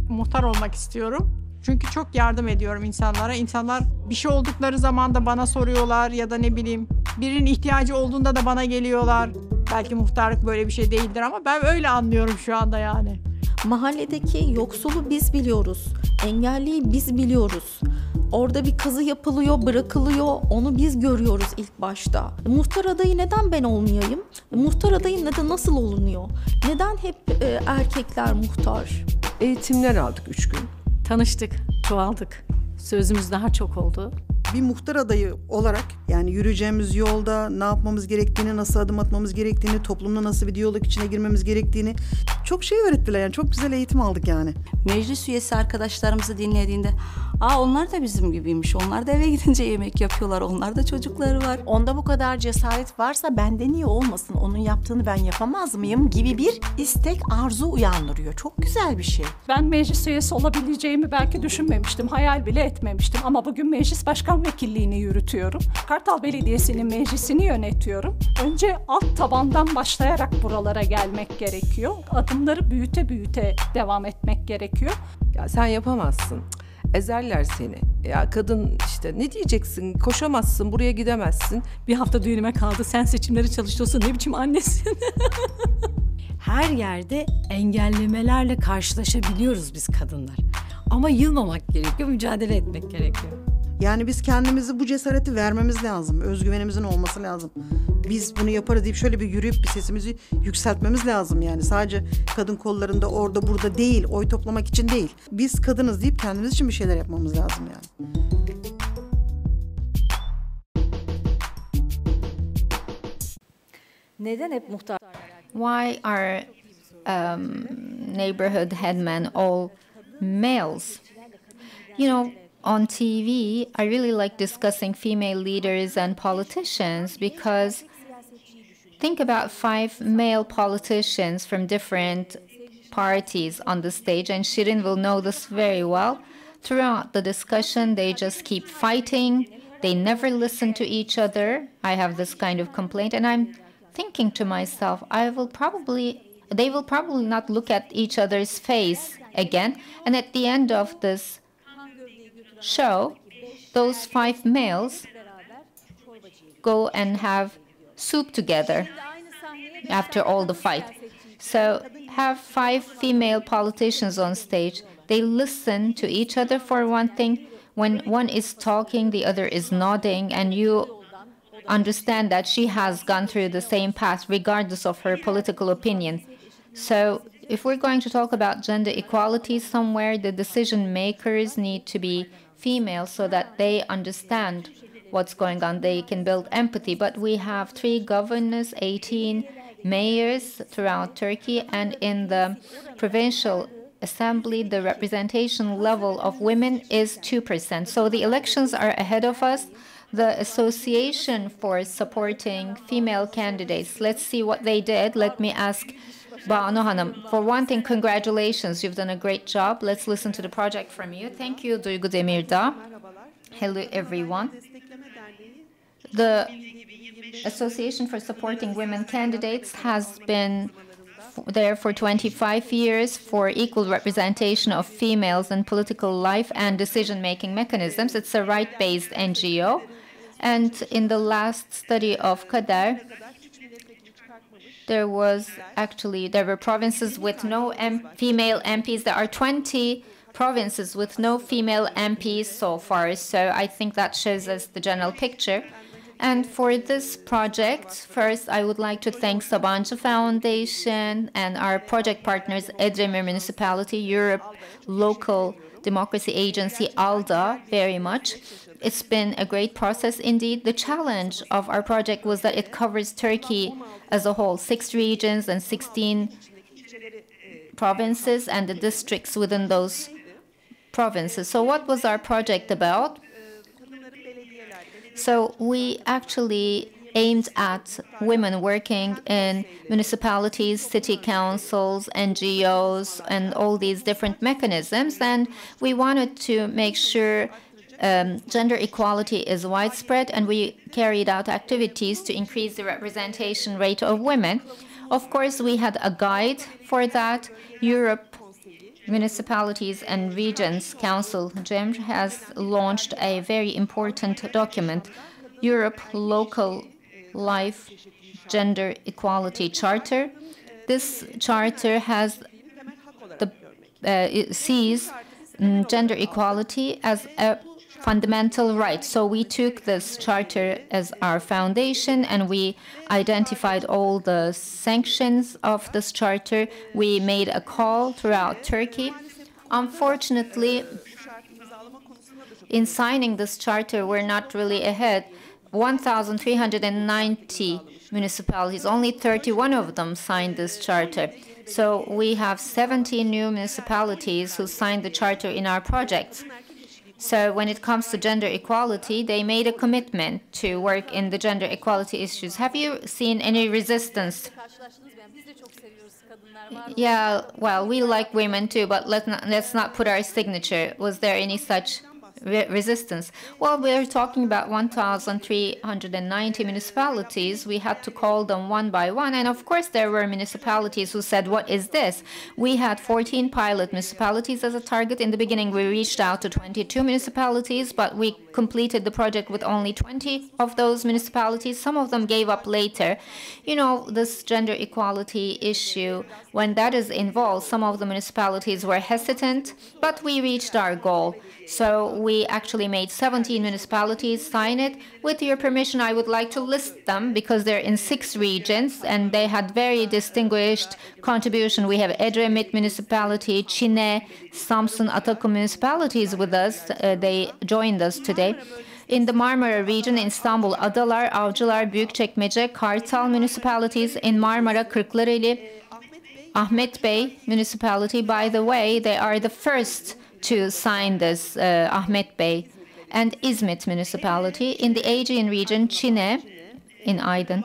Muhtar olmak istiyorum. Çünkü çok yardım ediyorum insanlara. İnsanlar bir şey oldukları zaman da bana soruyorlar ya da ne bileyim birinin ihtiyacı olduğunda da bana geliyorlar. Belki muhtarlık böyle bir şey değildir ama ben öyle anlıyorum şu anda yani. Mahalledeki yoksulu biz biliyoruz. Engelliyi biz biliyoruz. Orada bir kazı yapılıyor, bırakılıyor. Onu biz görüyoruz ilk başta. Muhtar adayı neden ben olmayayım? Muhtar adayı nasıl olunuyor? Neden hep erkekler muhtar? Eğitimler aldık 3 gün. Tanıştık, çoğaldık. Sözümüz daha çok oldu. Bir muhtar adayı olarak yani yürüyeceğimiz yolda ne yapmamız gerektiğini, nasıl adım atmamız gerektiğini, toplumla nasıl bir diyalog içine girmemiz gerektiğini çok şey öğrettiler. Yani çok güzel eğitim aldık yani. Meclis üyesi arkadaşlarımızı dinlediğinde onlar da bizim gibiymiş. Onlar da eve gidince yemek yapıyorlar. Onlar da çocukları var. Onda bu kadar cesaret varsa bende niye olmasın? Onun yaptığını ben yapamaz mıyım gibi bir istek, arzu uyandırıyor. Çok güzel bir şey. Ben meclis üyesi olabileceğimi belki düşünmemiştim. Hayal bile etmemiştim. Ama bugün meclis başkan vekilliğini yürütüyorum. Kartal Belediyesi'nin meclisini yönetiyorum. Önce alt tabandan başlayarak buralara gelmek gerekiyor. Adımları büyüte büyüte devam etmek gerekiyor. Ya sen yapamazsın. Ezerler seni. Ya kadın işte ne diyeceksin? Koşamazsın, buraya gidemezsin. Bir hafta düğünüme kaldı. Sen seçimleri çalışıyorsun. Ne biçim annesin? Her yerde engellemelerle karşılaşabiliyoruz biz kadınlar. Ama yılmamak gerekiyor, mücadele etmek gerekiyor. Yani biz kendimizi bu cesareti vermemiz lazım. Özgüvenimizin olması lazım. Biz bunu yaparız deyip şöyle bir yürüyüp bir sesimizi yükseltmemiz lazım yani. Sadece kadın kollarında orada burada değil, oy toplamak için değil. Biz kadınız deyip kendimiz için bir şeyler yapmamız lazım yani. Neden hep muhtar? Why are neighborhood headmen all males? You know, on TV, I really like discussing female leaders and politicians because think about 5 male politicians from different parties on the stage, and Shirin will know this very well. Throughout the discussion, they just keep fighting. They never listen to each other. I have this kind of complaint, and I'm thinking to myself, they will probably not look at each other's face again. And at the end of this show, those 5 males go and have soup together after all the fight. So have 5 female politicians on stage. They listen to each other for one thing. When one is talking, the other is nodding, and you understand that she has gone through the same path regardless of her political opinion. So if we're going to talk about gender equality somewhere, the decision makers need to be female so that they understand what's going on. They can build empathy. But we have 3 governors, 18 mayors throughout Turkey, and in the provincial assembly, the representation level of women is 2%. So the elections are ahead of us. The Association for Supporting Female Candidates, let's see what they did. Let me ask Banu Hanım. For one thing, congratulations. You've done a great job. Let's listen to the project from you. Thank you, Duygu Demirdağ. Hello, everyone. The Association for Supporting Women Candidates has been there for 25 years for equal representation of females in political life and decision-making mechanisms. It's a right-based NGO. And in the last study of Kader, there were provinces with no female MPs. There are 20 provinces with no female MPs so far. So I think that shows us the general picture. And for this project, first, I would like to thank Sabancı Foundation and our project partners, Edremir Municipality, Europe Local Democracy Agency, ALDA, very much. It's been a great process indeed. The challenge of our project was that it covers Turkey as a whole, 6 regions and 16 provinces and the districts within those provinces. So what was our project about? So we actually aimed at women working in municipalities, city councils, NGOs, and all these different mechanisms. And we wanted to make sure gender equality is widespread, and we carried out activities to increase the representation rate of women. Of course, we had a guide for that. Europe Municipalities and Regions Council, GEMR, has launched a very important document, Europe Local Life Gender Equality Charter. This charter has it sees gender equality as a fundamental right. So we took this charter as our foundation and we identified all the sanctions of this charter. We made a call throughout Turkey. Unfortunately, in signing this charter, we're not really ahead. 1,390 municipalities, only 31 of them signed this charter. So we have 17 new municipalities who signed the charter in our projects. So when it comes to gender equality, they made a commitment to work in the gender equality issues. Have you seen any resistance? Yeah, well, we like women too, but let's not put our signature. Was there any such resistance? Well, we're talking about 1,390 municipalities. We had to call them one by one. And of course, there were municipalities who said, what is this? We had 14 pilot municipalities as a target. In the beginning, we reached out to 22 municipalities, but we completed the project with only 20 of those municipalities. Some of them gave up later. You know, this gender equality issue, when that is involved, some of the municipalities were hesitant, but we reached our goal. So we actually made 17 municipalities sign it. With your permission, I would like to list them because they're in 6 regions and they had very distinguished contribution. We have Edremit Municipality, Çine, Samsun, Atakum municipalities with us. They joined us today. In the Marmara region, in Istanbul, Adalar, Avcılar, Büyükçekmece, Kartal municipalities. In Marmara, Kırklareli, Ahmet Bey municipality. By the way, they are the first to sign this, Ahmet Bey, and İzmit municipality. In the Aegean region, Çine in Aydın,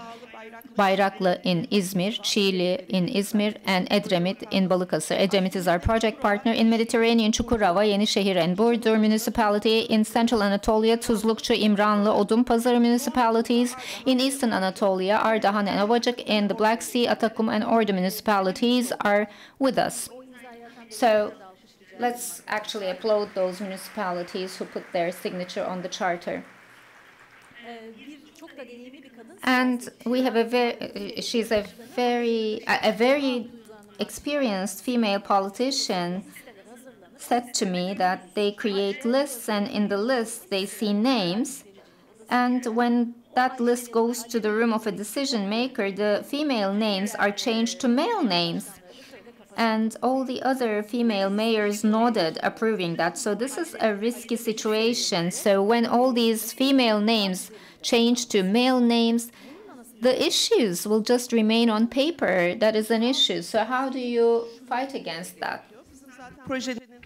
Bayraklı in İzmir, Çiğli in İzmir, and Edremit in Balıkesir. Edremit is our project partner. In Mediterranean, Çukurova, Yenişehir, and Burdur municipality. In Central Anatolia, Tuzlukçu, İmranlı, Odunpazarı municipalities. In Eastern Anatolia, Ardahan and Ovacık. In the Black Sea, Atakum and Ordu municipalities are with us. So let's actually applaud those municipalities who put their signature on the charter. And we have she's a very experienced female politician said to me that they create lists and in the lists they see names. And when that list goes to the room of a decision maker, the female names are changed to male names. And all the other female mayors nodded, approving that. So this is a risky situation. So when all these female names change to male names, the issues will just remain on paper. That is an issue. So how do you fight against that?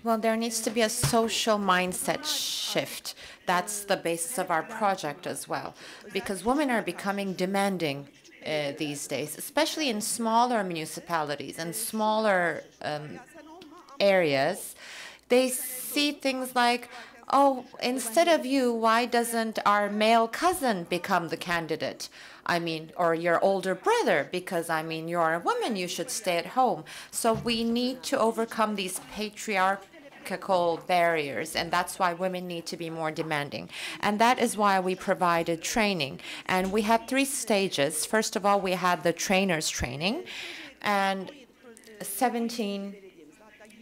Well, there needs to be a social mindset shift. That's the basis of our project as well, because women are becoming demanding these days, especially in smaller municipalities and smaller areas. They see things like, oh, instead of you, why doesn't our male cousin become the candidate? I mean, or your older brother, because, I mean, you're a woman, you should stay at home. So we need to overcome these patriarchal barriers, and that's why women need to be more demanding. And that is why we provided training. And we had 3 stages. First of all, we had the trainers training, and 17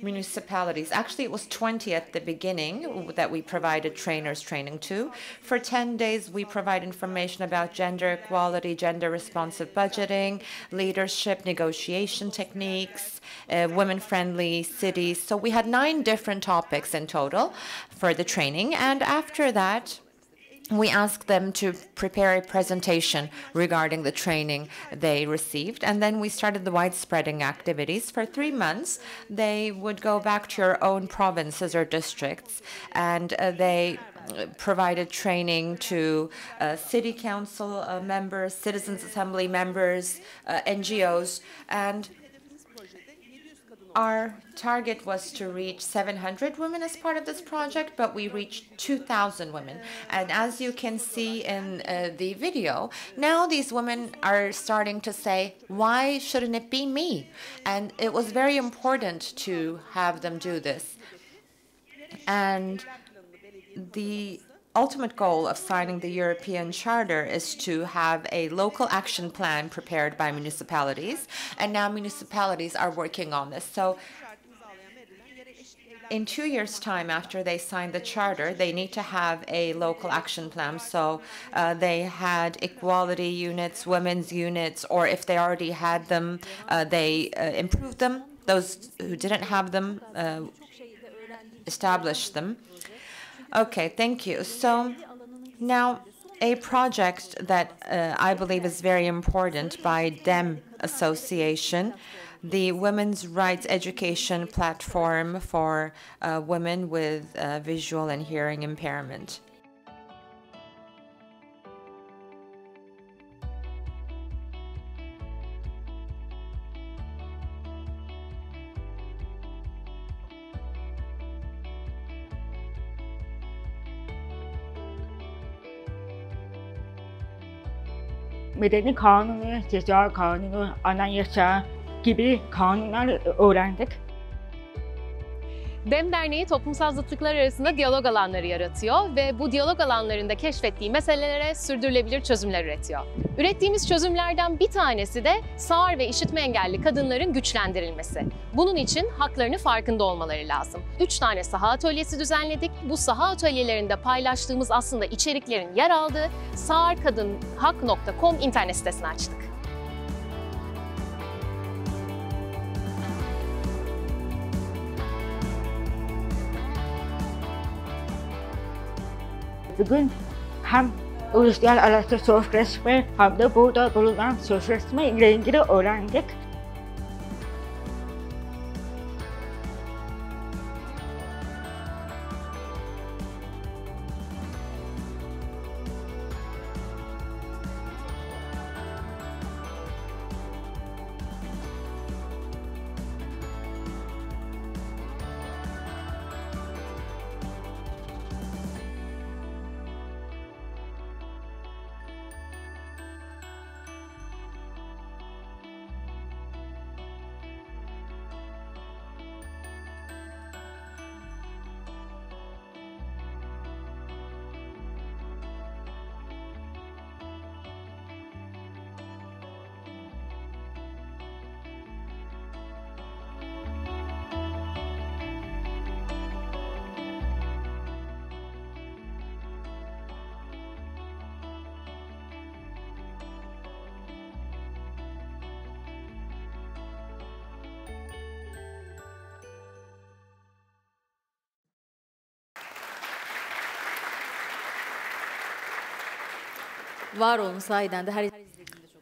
municipalities. Actually, it was 20 at the beginning that we provided trainers training to. For 10 days, we provide information about gender equality, gender-responsive budgeting, leadership, negotiation techniques, women-friendly cities. So we had 9 different topics in total for the training. And after that, we asked them to prepare a presentation regarding the training they received, and then we started the widespreading activities. For 3 months, they would go back to your own provinces or districts, and they provided training to city council members, citizens assembly members, NGOs, and our target was to reach 700 women as part of this project, but we reached 2,000 women. And as you can see in the video, now these women are starting to say, why shouldn't it be me? And it was very important to have them do this. And the ultimate goal of signing the European Charter is to have a local action plan prepared by municipalities, and now municipalities are working on this. So in 2 years' time after they sign the Charter, they need to have a local action plan. So they had equality units, women's units, or if they already had them, they improved them. Those who didn't have them, established them. Okay, thank you. So now a project that I believe is very important by DEM Association, the Women's Rights Education Platform for women with visual and hearing impairment. Medeni kanunu, ceza kanunu, anayasa gibi kanunlar öğrendik. DEM Derneği toplumsal zıtlıklar arasında diyalog alanları yaratıyor ve bu diyalog alanlarında keşfettiği meselelere sürdürülebilir çözümler üretiyor. Ürettiğimiz çözümlerden bir tanesi de sağır ve işitme engelli kadınların güçlendirilmesi. Bunun için haklarını farkında olmaları lazım. 3 tane saha atölyesi düzenledik. Bu saha atölyelerinde paylaştığımız aslında içeriklerin yer aldığı sağırkadınhak.com internet sitesini açtık. Bugün hem uluslararası sözleşme hem de burada bulunan sözleşme ile ilgili öğrendik. Var olun sahiden de her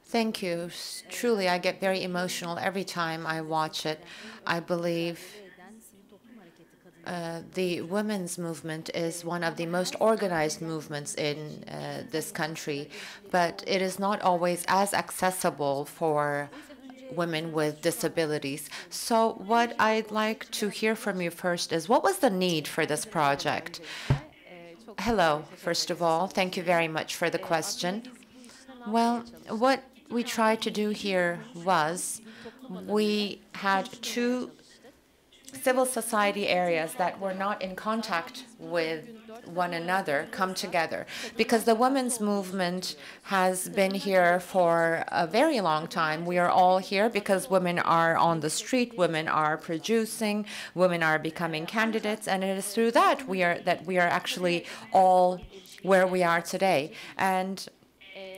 Thank you. Truly, I get very emotional every time I watch it. I believe the women's movement is one of the most organized movements in this country, but it is not always as accessible for women with disabilities. So what I'd like to hear from you first is, what was the need for this project? Hello, first of all. Thank you very much for the question. Well, what we tried to do here was we had two civil society areas that were not in contact with one another come together, because the women's movement has been here for a very long time. We are all here because women are on the street, women are producing, women are becoming candidates, and it is through that we are actually all where we are today. And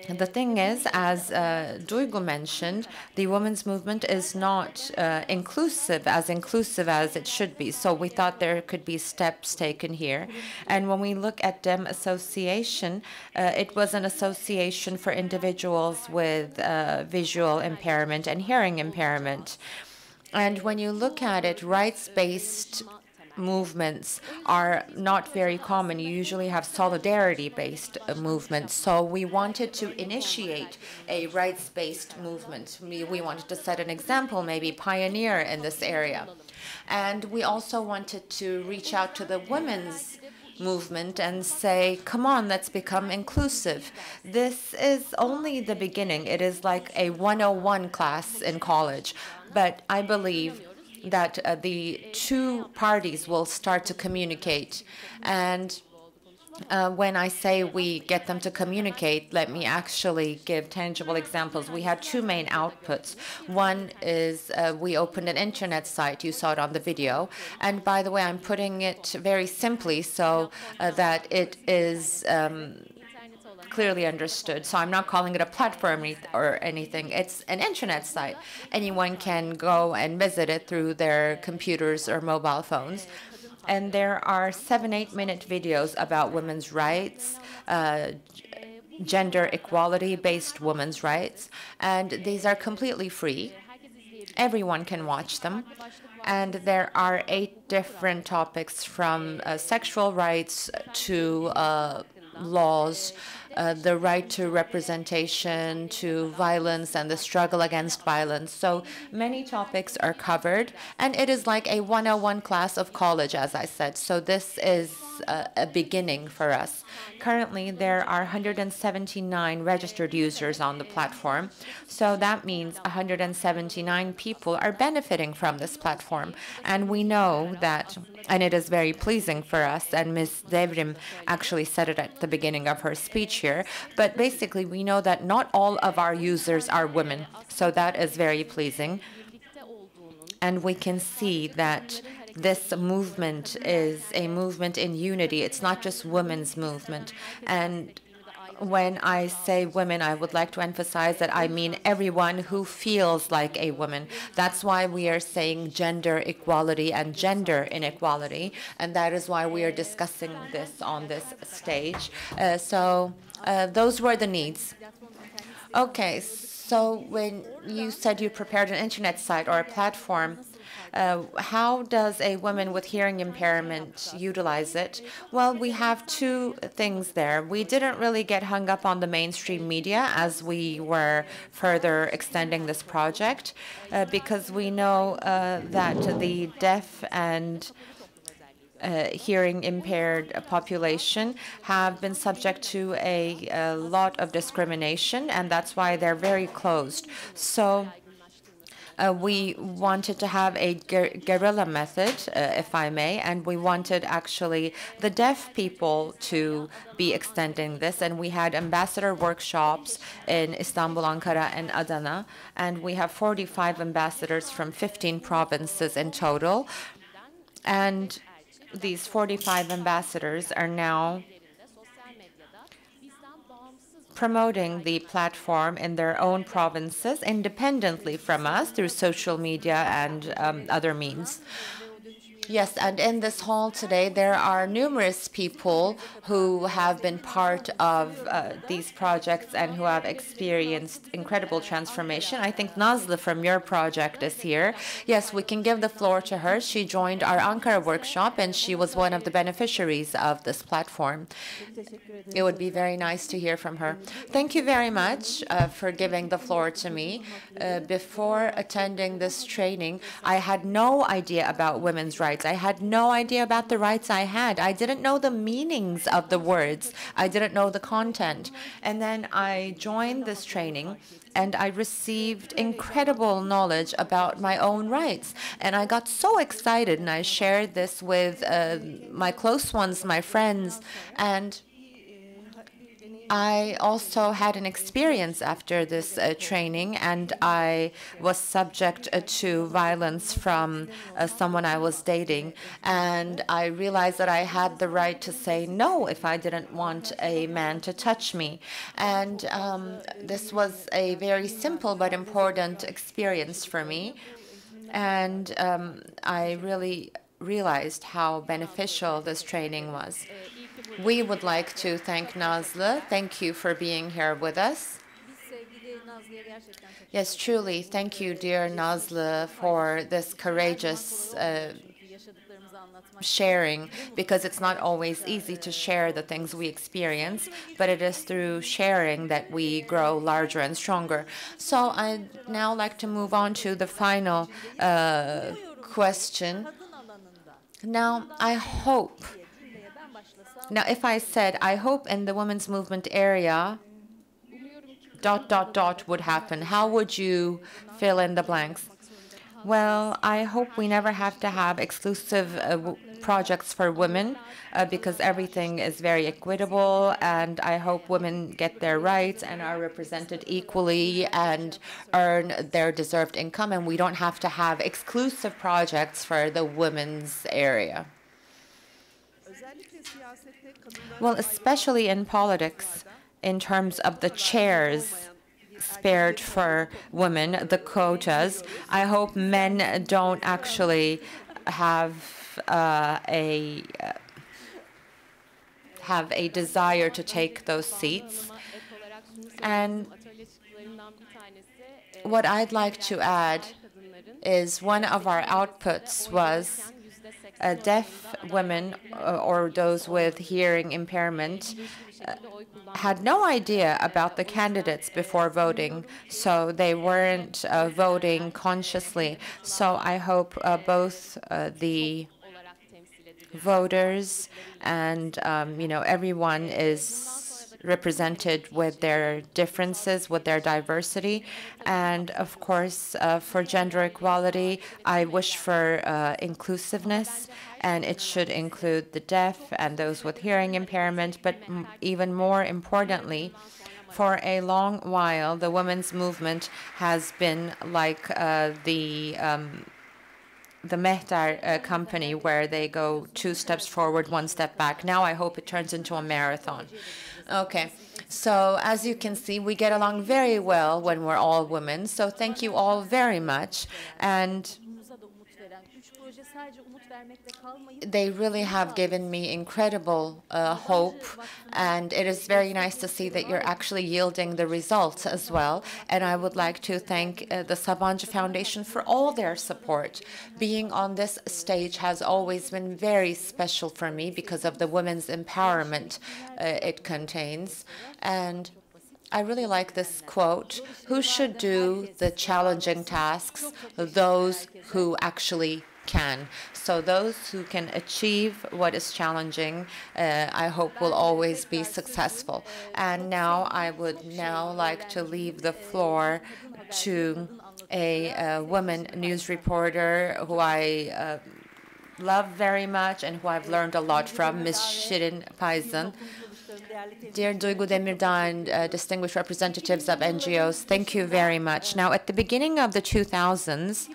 the thing is, as Duygu mentioned, the women's movement is not inclusive as it should be. So we thought there could be steps taken here. And when we look at DEM Association, it was an association for individuals with visual impairment and hearing impairment. And when you look at it, rights-based movements are not very common. You usually have solidarity-based movements. So we wanted to initiate a rights-based movement. We wanted to set an example, maybe pioneer in this area. And we also wanted to reach out to the women's movement and say, come on, let's become inclusive. This is only the beginning. It is like a 101 class in college. But I believe that the two parties will start to communicate. And when I say we get them to communicate, let me actually give tangible examples. We had two main outputs. One is we opened an internet site. You saw it on the video. And by the way, I'm putting it very simply so that it is clearly understood. So I'm not calling it a platform or anything. It's an internet site. Anyone can go and visit it through their computers or mobile phones. And there are 7-8-minute videos about women's rights, gender equality-based women's rights. And these are completely free. Everyone can watch them. And there are 8 different topics, from sexual rights to laws, the right to representation, to violence and the struggle against violence. So many topics are covered, and it is like a 101 class of college, as I said. So this is a beginning for us. Currently, there are 179 registered users on the platform. So that means 179 people are benefiting from this platform. And we know that, and it is very pleasing for us, and Ms. Devrim actually said it at the beginning of her speech here, but basically we know that not all of our users are women. So that is very pleasing. And we can see that this movement is a movement in unity. It's not just women's movement. And when I say women, I would like to emphasize that I mean everyone who feels like a woman. That's why we are saying gender equality and gender inequality, and that is why we are discussing this on this stage. Those were the needs. Okay, so when you said you prepared an internet site or a platform, how does a woman with hearing impairment utilize it? Well, we have two things there. We didn't really get hung up on the mainstream media as we were further extending this project, because we know that the deaf and hearing impaired population have been subject to a lot of discrimination, and that's why they're very closed. So we wanted to have a guerrilla method, if I may, and we wanted actually the deaf people to be extending this. And we had ambassador workshops in Istanbul, Ankara, and Adana. And we have 45 ambassadors from 15 provinces in total. And these 45 ambassadors are now promoting the platform in their own provinces independently from us through social media and other means. Yes, and in this hall today, there are numerous people who have been part of these projects and who have experienced incredible transformation. I think Nazlı from your project is here. Yes, we can give the floor to her. She joined our Ankara workshop, and she was one of the beneficiaries of this platform. It would be very nice to hear from her. Thank you very much for giving the floor to me. Before attending this training, I had no idea about women's rights. I had no idea about the rights I had. I didn't know the meanings of the words. I didn't know the content. And then I joined this training, and I received incredible knowledge about my own rights. And I got so excited, and I shared this with my close ones, my friends, and I also had an experience after this training, and I was subject to violence from someone I was dating. And I realized that I had the right to say no if I didn't want a man to touch me. And this was a very simple but important experience for me. And I really realized how beneficial this training was. We would like to thank Nazlı. Thank you for being here with us. Yes, truly, thank you, dear Nazlı, for this courageous sharing, because it's not always easy to share the things we experience, but it is through sharing that we grow larger and stronger. So I'd now like to move on to the final question. Now, I hope, if I said, I hope in the women's movement area, ... would happen, how would you fill in the blanks? Well, I hope we never have to have exclusive projects for women because everything is very equitable, and I hope women get their rights and are represented equally and earn their deserved income, and we don't have to have exclusive projects for the women's area. Well, especially in politics, in terms of the chairs spared for women, the quotas, I hope men don't actually have a desire to take those seats. And what I'd like to add is one of our outputs was deaf women or those with hearing impairment had no idea about the candidates before voting, so they weren't voting consciously. So I hope both the voters and everyone is represented with their differences, with their diversity. And of course, for gender equality, I wish for inclusiveness, and it should include the deaf and those with hearing impairment. But even more importantly, for a long while, the women's movement has been like the Mehter company, where they go 2 steps forward, 1 step back. Now I hope it turns into a marathon. Okay, so as you can see, we get along very well when we're all women. So thank you all very much. And they really have given me incredible hope, and it is very nice to see that you're actually yielding the results as well. And I would like to thank the Sabancı Foundation for all their support. Being on this stage has always been very special for me because of the women's empowerment it contains. And I really like this quote: who should do the challenging tasks? Those who actually can. So those who can achieve what is challenging, I hope will always be successful. And now I would like to leave the floor to a woman news reporter who I love very much and who I've learned a lot from, Ms. Shirin Payzın. Dear Duygu Demirdag and distinguished representatives of NGOs, thank you very much. Now, at the beginning of the 2000s,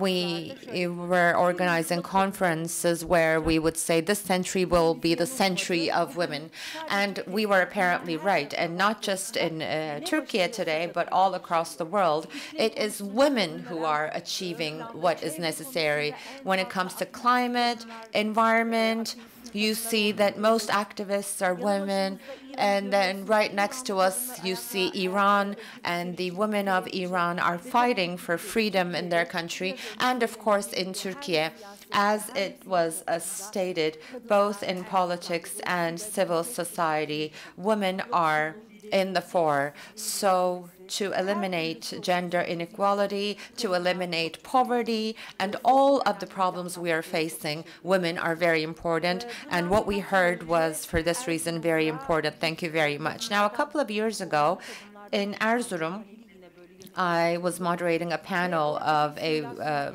we were organizing conferences where we would say this century will be the century of women. And we were apparently right. And not just in Turkey today, but all across the world, it is women who are achieving what is necessary. When it comes to climate, environment, you see that most activists are women, and then right next to us you see Iran, and the women of Iran are fighting for freedom in their country, and of course in Turkey. As it was stated, both in politics and civil society, women are in the fore. So to eliminate gender inequality, to eliminate poverty, and all of the problems we are facing, women are very important. And what we heard was, for this reason, very important. Thank you very much. Now, a couple of years ago, in Erzurum, I was moderating a panel of a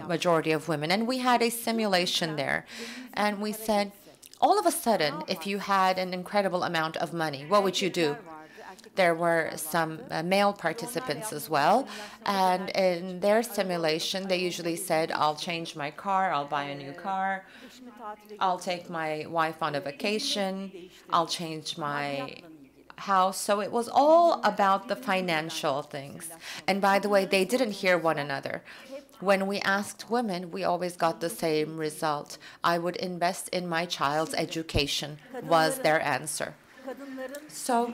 majority of women, and we had a simulation there. And we said, all of a sudden, if you had an incredible amount of money, what would you do? There were some male participants as well, and in their simulation, they usually said, I'll change my car, I'll buy a new car, I'll take my wife on a vacation, I'll change my house. So it was all about the financial things. And by the way, they didn't hear one another. When we asked women, we always got the same result. I would invest in my child's education, was their answer. So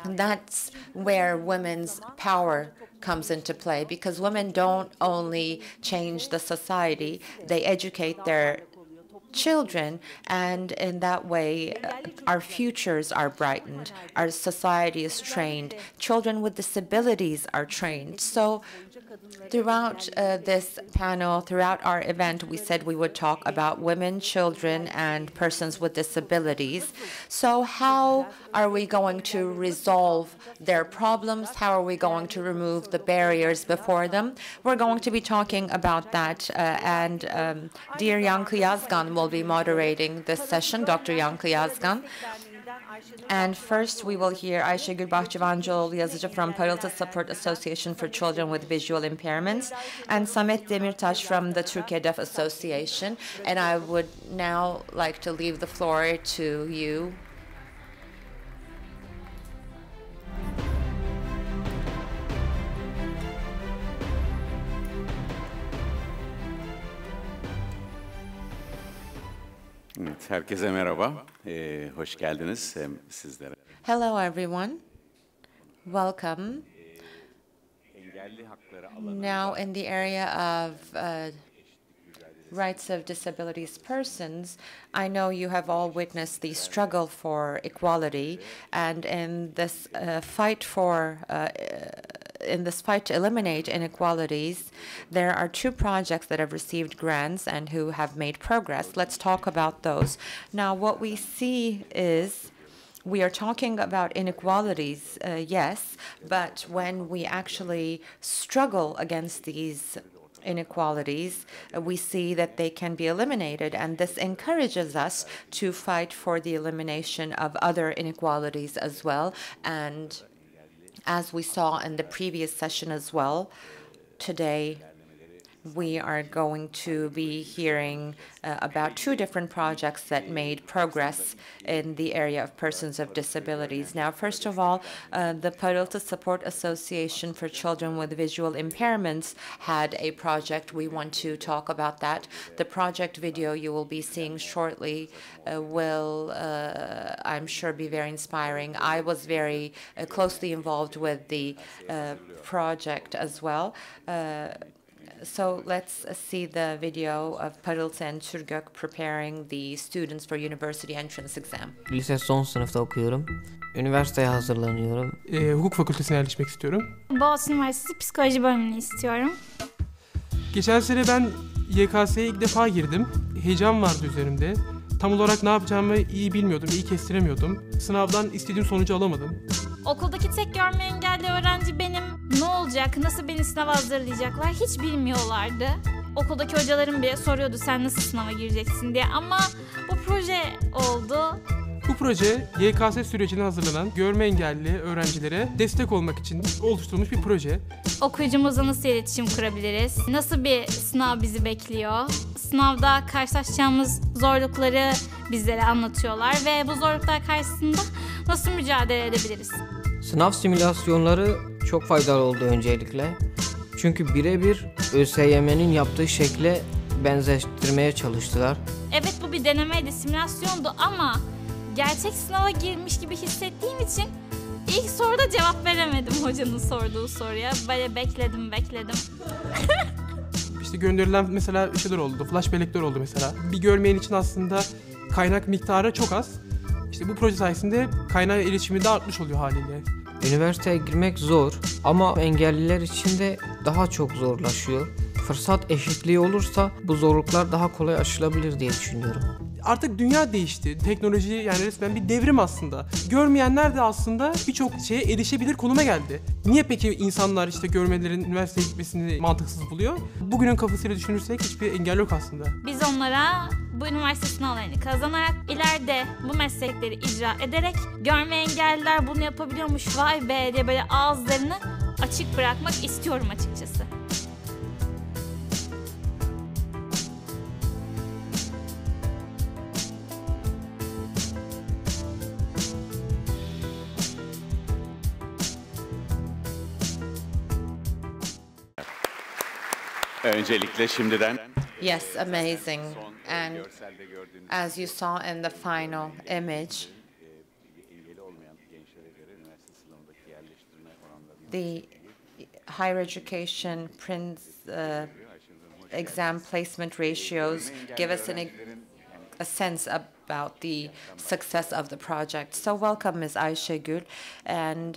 that's where women's power comes into play, because women don't only change the society, they educate their children, and in that way our futures are brightened, our society is trained, children with disabilities are trained. So throughout this panel, throughout our event, we said we would talk about women, children, and persons with disabilities. So how are we going to resolve their problems? How are we going to remove the barriers before them? We're going to be talking about that, and dear Yankı Yazgan will be moderating this session, Dr. Yankı Yazgan. And first, we will hear Ayşegül Bahçıvancıoğlu yazıcı from Parıltı Support Association for Children with Visual Impairments, and Samet Demirtaş from the Turkey Deaf Association. And I would now like to leave the floor to you. Evet, herkese merhaba. Hoş geldiniz sizlere. Hello, everyone. Welcome. Now, in the area of rights of disabilities persons, I know you have all witnessed the struggle for equality, and in this fight to eliminate inequalities, there are two projects that have received grants and who have made progress. Let's talk about those. Now, what we see is we are talking about inequalities, yes, but when we actually struggle against these inequalities, we see that they can be eliminated, and this encourages us to fight for the elimination of other inequalities as well. And as we saw in the previous session as well, today we are going to be hearing about two different projects that made progress in the area of persons of disabilities. Now, first of all, the Parıltı Support Association for Children with Visual Impairments had a project. We want to talk about that. The project video you will be seeing shortly will, I'm sure, be very inspiring. I was very closely involved with the project as well. So let's see the video of Parıltı and Turgök preparing the students for university entrance exam. Lise son sınıfta okuyorum. Üniversiteye hazırlanıyorum. Hukuk fakültesine yerleşmek istiyorum. Boğaziçi Üniversitesi Psikoloji bölümünü istiyorum. Geçen sene ben YKS'ye ilk defa girdim. Heyecan vardı üzerimde. Tam olarak ne yapacağımı iyi bilmiyordum, iyi kestiremiyordum. Sınavdan istediğim sonucu alamadım. Okuldaki tek görme engelli öğrenci benim. Ne olacak, nasıl beni sınava hazırlayacaklar hiç bilmiyorlardı. Okuldaki hocalarım bile soruyordu sen nasıl sınava gireceksin diye, ama bu proje oldu. Bu proje YKS sürecine hazırlanan görme engelli öğrencilere destek olmak için oluşturulmuş bir proje. Okuyucumuzla nasıl iletişim kurabiliriz? Nasıl bir sınav bizi bekliyor? Sınavda karşılaşacağımız zorlukları bizlere anlatıyorlar ve bu zorluklar karşısında nasıl mücadele edebiliriz? Sınav simülasyonları çok faydalı oldu öncelikle. Çünkü birebir ÖSYM'nin yaptığı şekle benzeştirmeye çalıştılar. Evet, bu bir denemeydi, simülasyondu ama gerçek sınava girmiş gibi hissettiğim için ilk soruda cevap veremedim hocanın sorduğu soruya. Böyle bekledim. İşte gönderilen mesela şeyler oldu, flash bellekler oldu mesela. Bir görmeyen için aslında kaynak miktarı çok az. İşte bu proje sayesinde kaynağa erişimi de artmış oluyor haliyle. Üniversiteye girmek zor ama engelliler için de daha çok zorlaşıyor. Fırsat eşitliği olursa bu zorluklar daha kolay aşılabilir diye düşünüyorum. Artık dünya değişti. Teknoloji yani resmen bir devrim aslında. Görmeyenler de aslında birçok şeye erişebilir konuma geldi. Niye peki insanlar işte görmelerin üniversiteye gitmesini mantıksız buluyor? Bugünün kafasıyla düşünürsek hiçbir engel yok aslında. Biz onlara bu üniversite sınavlarını kazanarak ileride bu meslekleri icra ederek görme engelliler bunu yapabiliyormuş vay be diye böyle ağızlarını açık bırakmak istiyorum açıkçası. Öncelikle şimdiden Yes, amazing. And as you saw in the final image, the higher education exam placement ratios give us a sense about the success of the project. So welcome, Ms. Ayşegül. And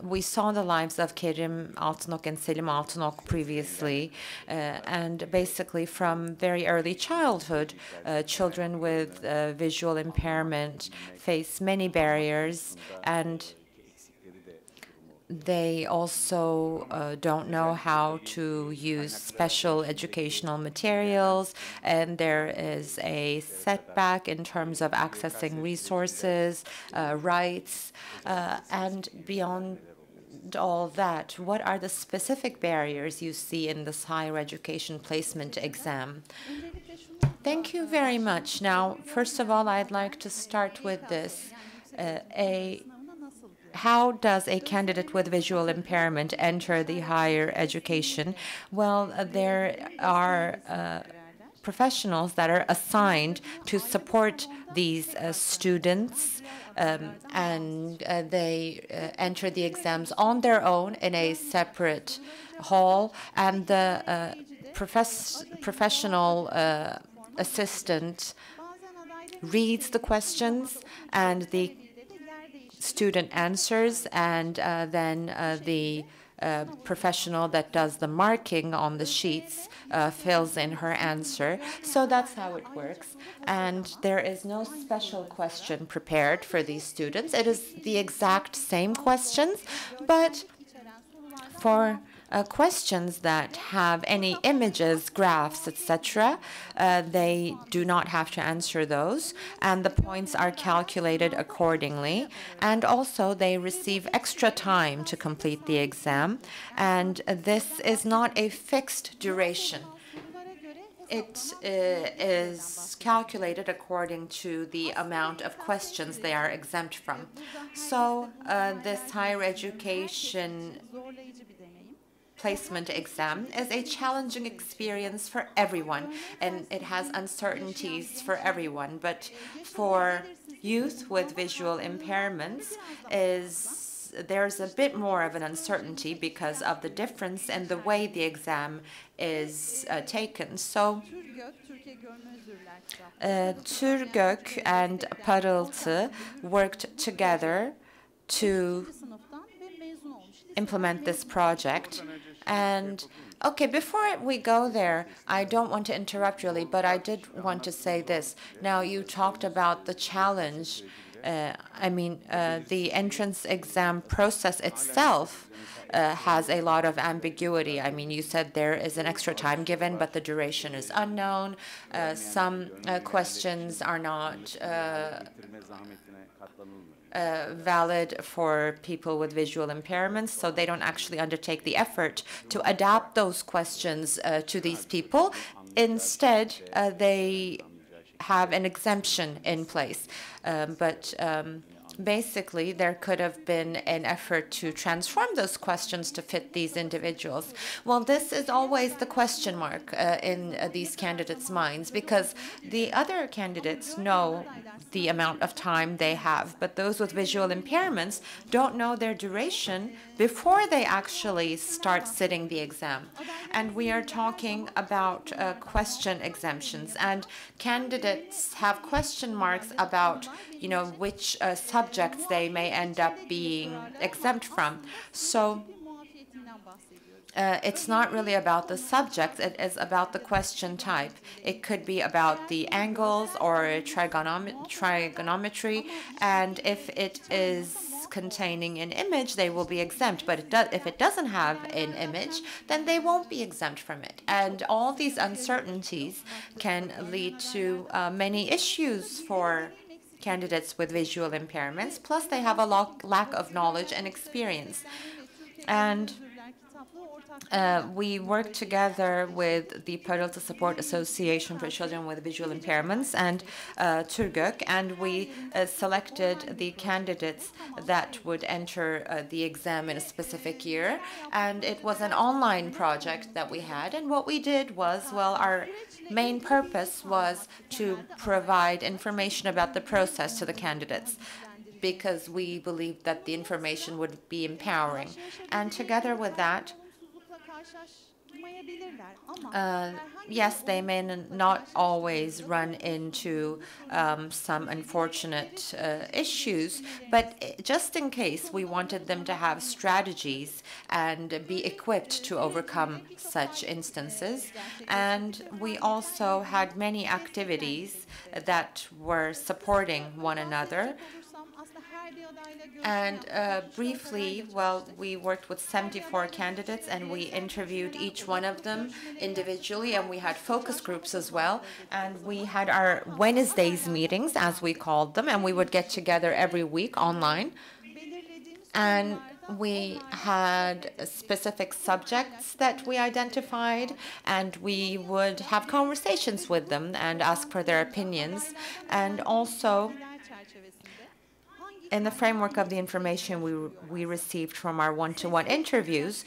we saw the lives of Kerim Altınok and Selim Altınok previously. And basically from very early childhood, children with visual impairment face many barriers, and they also don't know how to use special educational materials, and there is a setback in terms of accessing resources, rights, and beyond all that, what are the specific barriers you see in this higher education placement exam? Thank you very much. Now, first of all, I'd like to start with this. How does a candidate with visual impairment enter the higher education? Well, there are professionals that are assigned to support these students, and they enter the exams on their own in a separate hall, and the professional assistant reads the questions, and the student answers, and then the professional that does the marking on the sheets fills in her answer. So that's how it works. And there is no special question prepared for these students. It is the exact same questions, but for questions that have any images, graphs, etc., they do not have to answer those, and the points are calculated accordingly. And also, they receive extra time to complete the exam, and this is not a fixed duration. It is calculated according to the amount of questions they are exempt from. So this higher education placement exam is a challenging experience for everyone, and it has uncertainties for everyone. But for youth with visual impairments, there's a bit more of an uncertainty because of the difference in the way the exam is taken. So Turgök and Parıltı worked together to implement this project. And okay, before we go there, I don't want to interrupt really, but I did want to say this. Now, you talked about the challenge the entrance exam process itself has a lot of ambiguity. I mean, you said there is an extra time given, but the duration is unknown. Some questions are not valid for people with visual impairments, so they don't actually undertake the effort to adapt those questions to these people. Instead, they have an exemption in place. Basically, there could have been an effort to transform those questions to fit these individuals. Well, this is always the question mark in these candidates' minds, because the other candidates know the amount of time they have, but those with visual impairments don't know their duration before they actually start sitting the exam. And we are talking about question exemptions, and candidates have question marks about, which subjects they may end up being exempt from. So it's not really about the subject, it is about the question type. It could be about the angles or trigonometry, and if it is containing an image, they will be exempt. But if it doesn't have an image, then they won't be exempt from it. And all these uncertainties can lead to many issues for candidates with visual impairments, plus they have a lack of knowledge and experience. And we worked together with the Parental Support Association for Children with Visual Impairments and Turgök, and we selected the candidates that would enter the exam in a specific year. And it was an online project that we had, and what we did was, well, our main purpose was to provide information about the process to the candidates, because we believed that the information would be empowering. And together with that, yes, they may not always run into some unfortunate issues, but just in case, we wanted them to have strategies and be equipped to overcome such instances. And we also had many activities that were supporting one another. And briefly, well, we worked with 74 candidates, and we interviewed each one of them individually, and we had focus groups as well. And we had our Wednesdays meetings, as we called them, and we would get together every week online. And we had specific subjects that we identified, and we would have conversations with them and ask for their opinions. And also, in the framework of the information we received from our one-to-one interviews,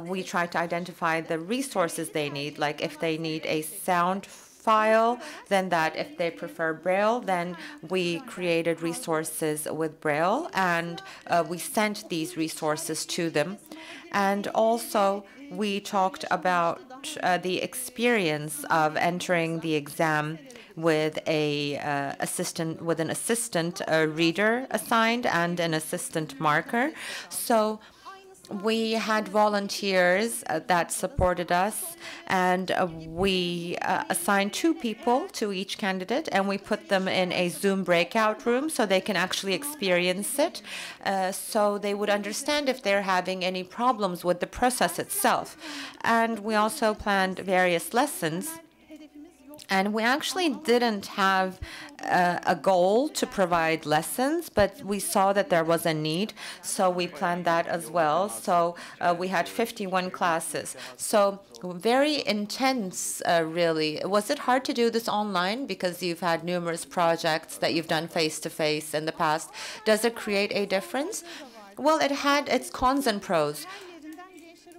we tried to identify the resources they need, like if they need a sound file, then that. If they prefer Braille, then we created resources with Braille, and we sent these resources to them. And also, we talked about the experience of entering the exam with an assistant reader assigned and an assistant marker. So we had volunteers that supported us, and we assigned 2 people to each candidate, and we put them in a Zoom breakout room so they can actually experience it, so they would understand if they're having any problems with the process itself. And we also planned various lessons. And we actually didn't have a goal to provide lessons, but we saw that there was a need, so we planned that as well. So we had 51 classes. So very intense, really. Was it hard to do this online because you've had numerous projects that you've done face-to-face in the past? Does it create a difference? Well, it had its cons and pros.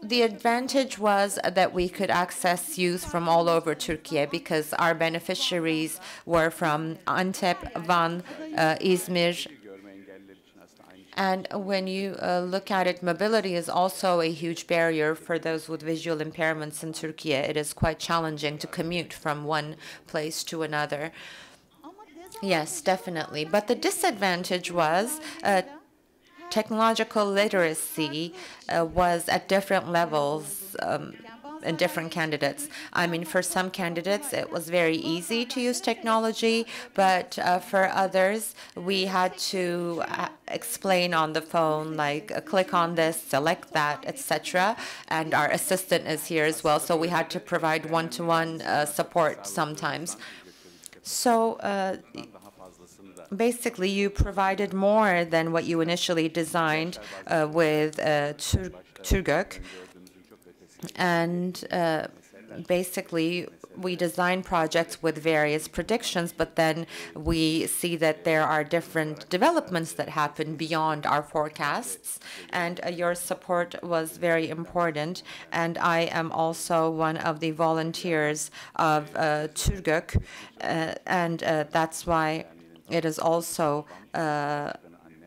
The advantage was that we could access youth from all over Turkey, because our beneficiaries were from Antep, Van, Izmir. And when you look at it, mobility is also a huge barrier for those with visual impairments in Turkey. It is quite challenging to commute from one place to another. Yes, definitely. But the disadvantage was technological literacy was at different levels. different candidates. I mean, for some candidates, it was very easy to use technology, but for others, we had to explain on the phone, like click on this, select that, etc. And our assistant is here as well, so we had to provide one-to-one support sometimes. So basically, you provided more than what you initially designed with Turgök. And basically, we design projects with various predictions, but then we see that there are different developments that happen beyond our forecasts. And your support was very important. And I am also one of the volunteers of Turgök, and that's why it is also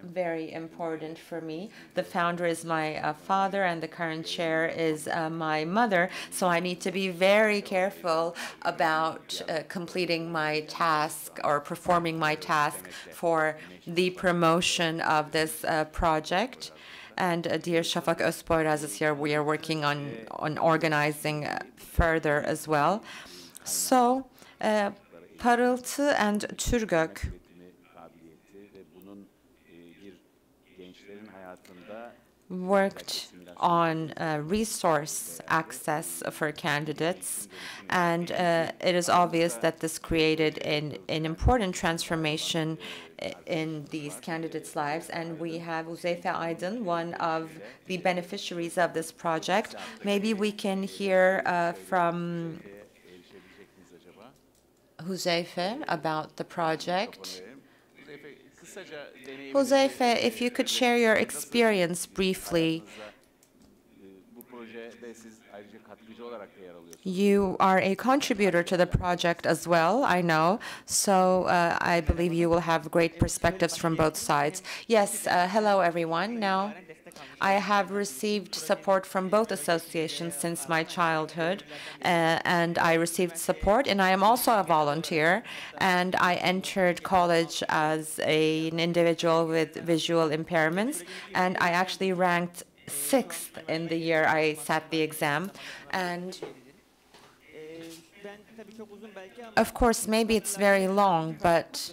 very important for me. The founder is my father, and the current chair is my mother, so I need to be very careful about completing my task or performing my task for the promotion of this project. And dear Şafak Özpoyraz is here. We are working on organizing further as well. So, Parıltı and Turgök worked on resource access for candidates, and it is obvious that this created an important transformation in these candidates' lives. And we have Huzeyfe Aydın, one of the beneficiaries of this project. Maybe we can hear from Huzeyfe about the project. Huzeyfe, if you could share your experience briefly. You are a contributor to the project as well, I know, so I believe you will have great perspectives from both sides. Yes, hello everyone. Now, I have received support from both associations since my childhood, and I received support, and I am also a volunteer, and I entered college as an individual with visual impairments, and I actually ranked 6th in the year I sat the exam. And of course, maybe it's very long, but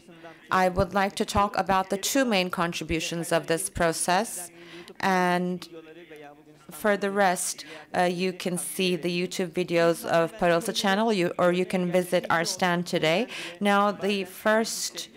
I would like to talk about the two main contributions of this process. And for the rest, you can see the YouTube videos of Parıltı channel, or you can visit our stand today. Now, the first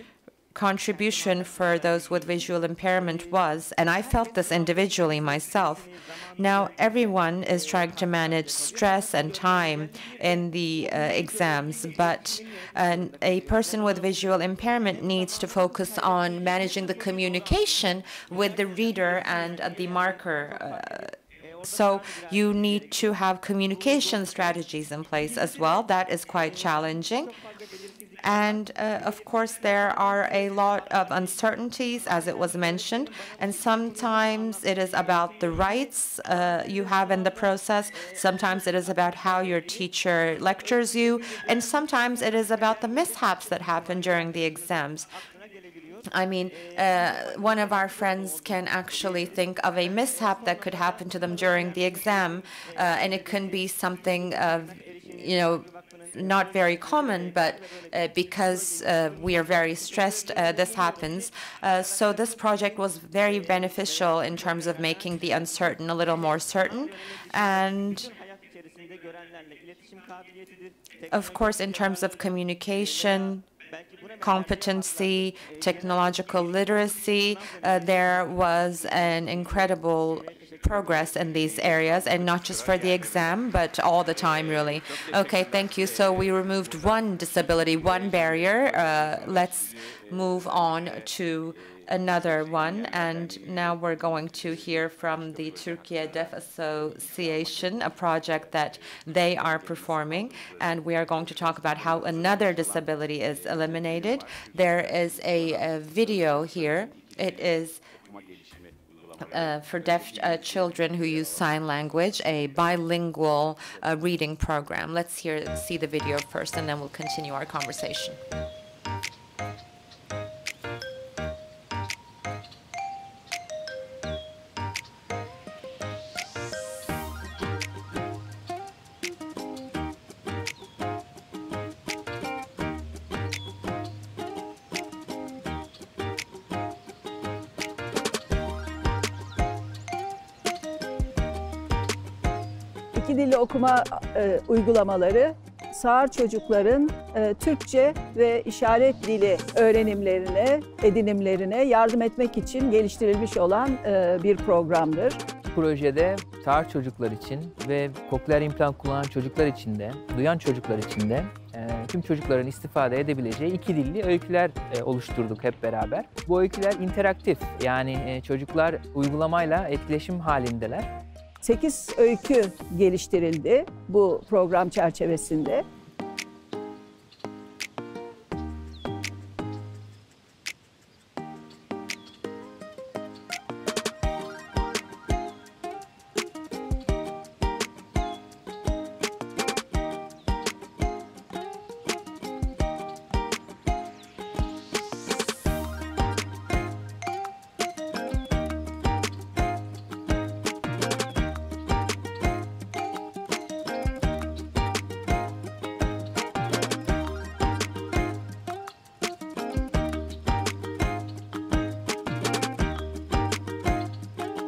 contribution for those with visual impairment was, and I felt this individually myself, now everyone is trying to manage stress and time in the exams, but a person with visual impairment needs to focus on managing the communication with the reader and the marker. So you need to have communication strategies in place as well. That is quite challenging. And of course, there are a lot of uncertainties, as it was mentioned, and sometimes it is about the rights you have in the process, sometimes it is about how your teacher lectures you, and sometimes it is about the mishaps that happen during the exams. I mean, one of our friends can actually think of a mishap that could happen to them during the exam, and it can be something of, not very common, but because we are very stressed, this happens. So this project was very beneficial in terms of making the uncertain a little more certain. And of course, in terms of communication, competency, technological literacy, there was an incredible progress in these areas, and not just for the exam, but all the time, really. Okay, thank you. So we removed one disability, one barrier. Let's move on to another one, and now we're going to hear from the Türkiye Deaf Association, a project that they are performing, and we are going to talk about how another disability is eliminated. There is a video here. It is for deaf children who use sign language, a bilingual reading program. Let's see the video first, and then we'll continue our conversation. İki dilli okuma uygulamaları sağır çocukların Türkçe ve işaret dili öğrenimlerine, edinimlerine yardım etmek için geliştirilmiş olan bir programdır. Projede sağır çocuklar için ve kokleer implant kullanan çocuklar için de, duyan çocuklar için de tüm çocukların istifade edebileceği iki dilli öyküler oluşturduk hep beraber. Bu öyküler interaktif, yani çocuklar uygulamayla etkileşim halindeler. 8 öykü geliştirildi bu program çerçevesinde.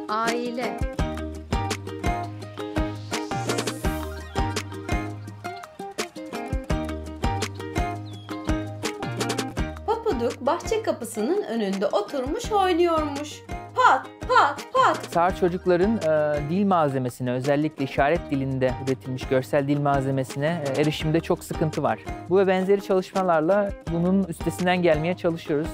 Aile. Papuduk bahçe kapısının önünde oturmuş oynuyormuş. Pat pat pat. Sağır çocukların dil malzemesine, özellikle işaret dilinde üretilmiş görsel dil malzemesine erişimde çok sıkıntı var. Bu ve benzeri çalışmalarla bunun üstesinden gelmeye çalışıyoruz.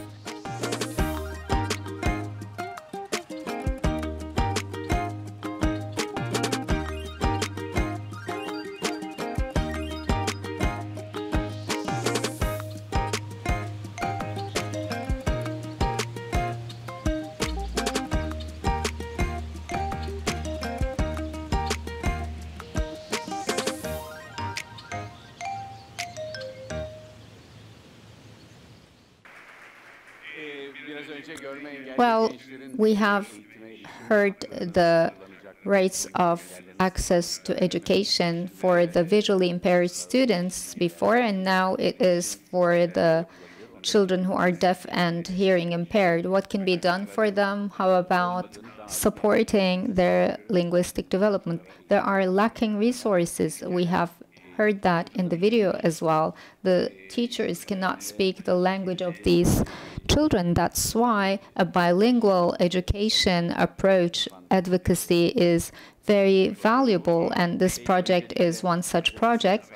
Well, we have heard the rates of access to education for the visually impaired students before, and now it is for the children who are deaf and hearing impaired. What can be done for them? How about supporting their linguistic development? There are lacking resources. We have heard that in the video as well. The teachers cannot speak the language of these children. That's why a bilingual education approach advocacy is very valuable, and this project is one such project.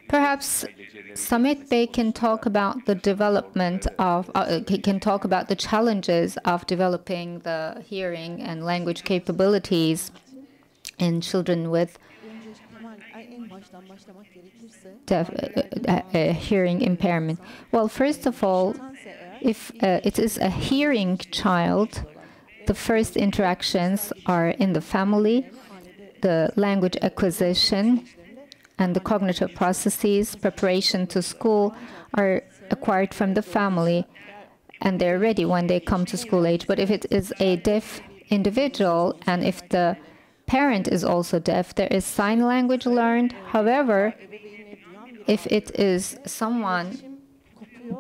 Perhaps Samet Bey can talk about the development of, can talk about the challenges of developing the hearing and language capabilities in children with hearing impairment. Well, first of all, if it is a hearing child, the first interactions are in the family, the language acquisition and the cognitive processes, preparation to school are acquired from the family, and they're ready when they come to school age. But if it is a deaf individual, and if the parent is also deaf, there is sign language learned. However, if it is someone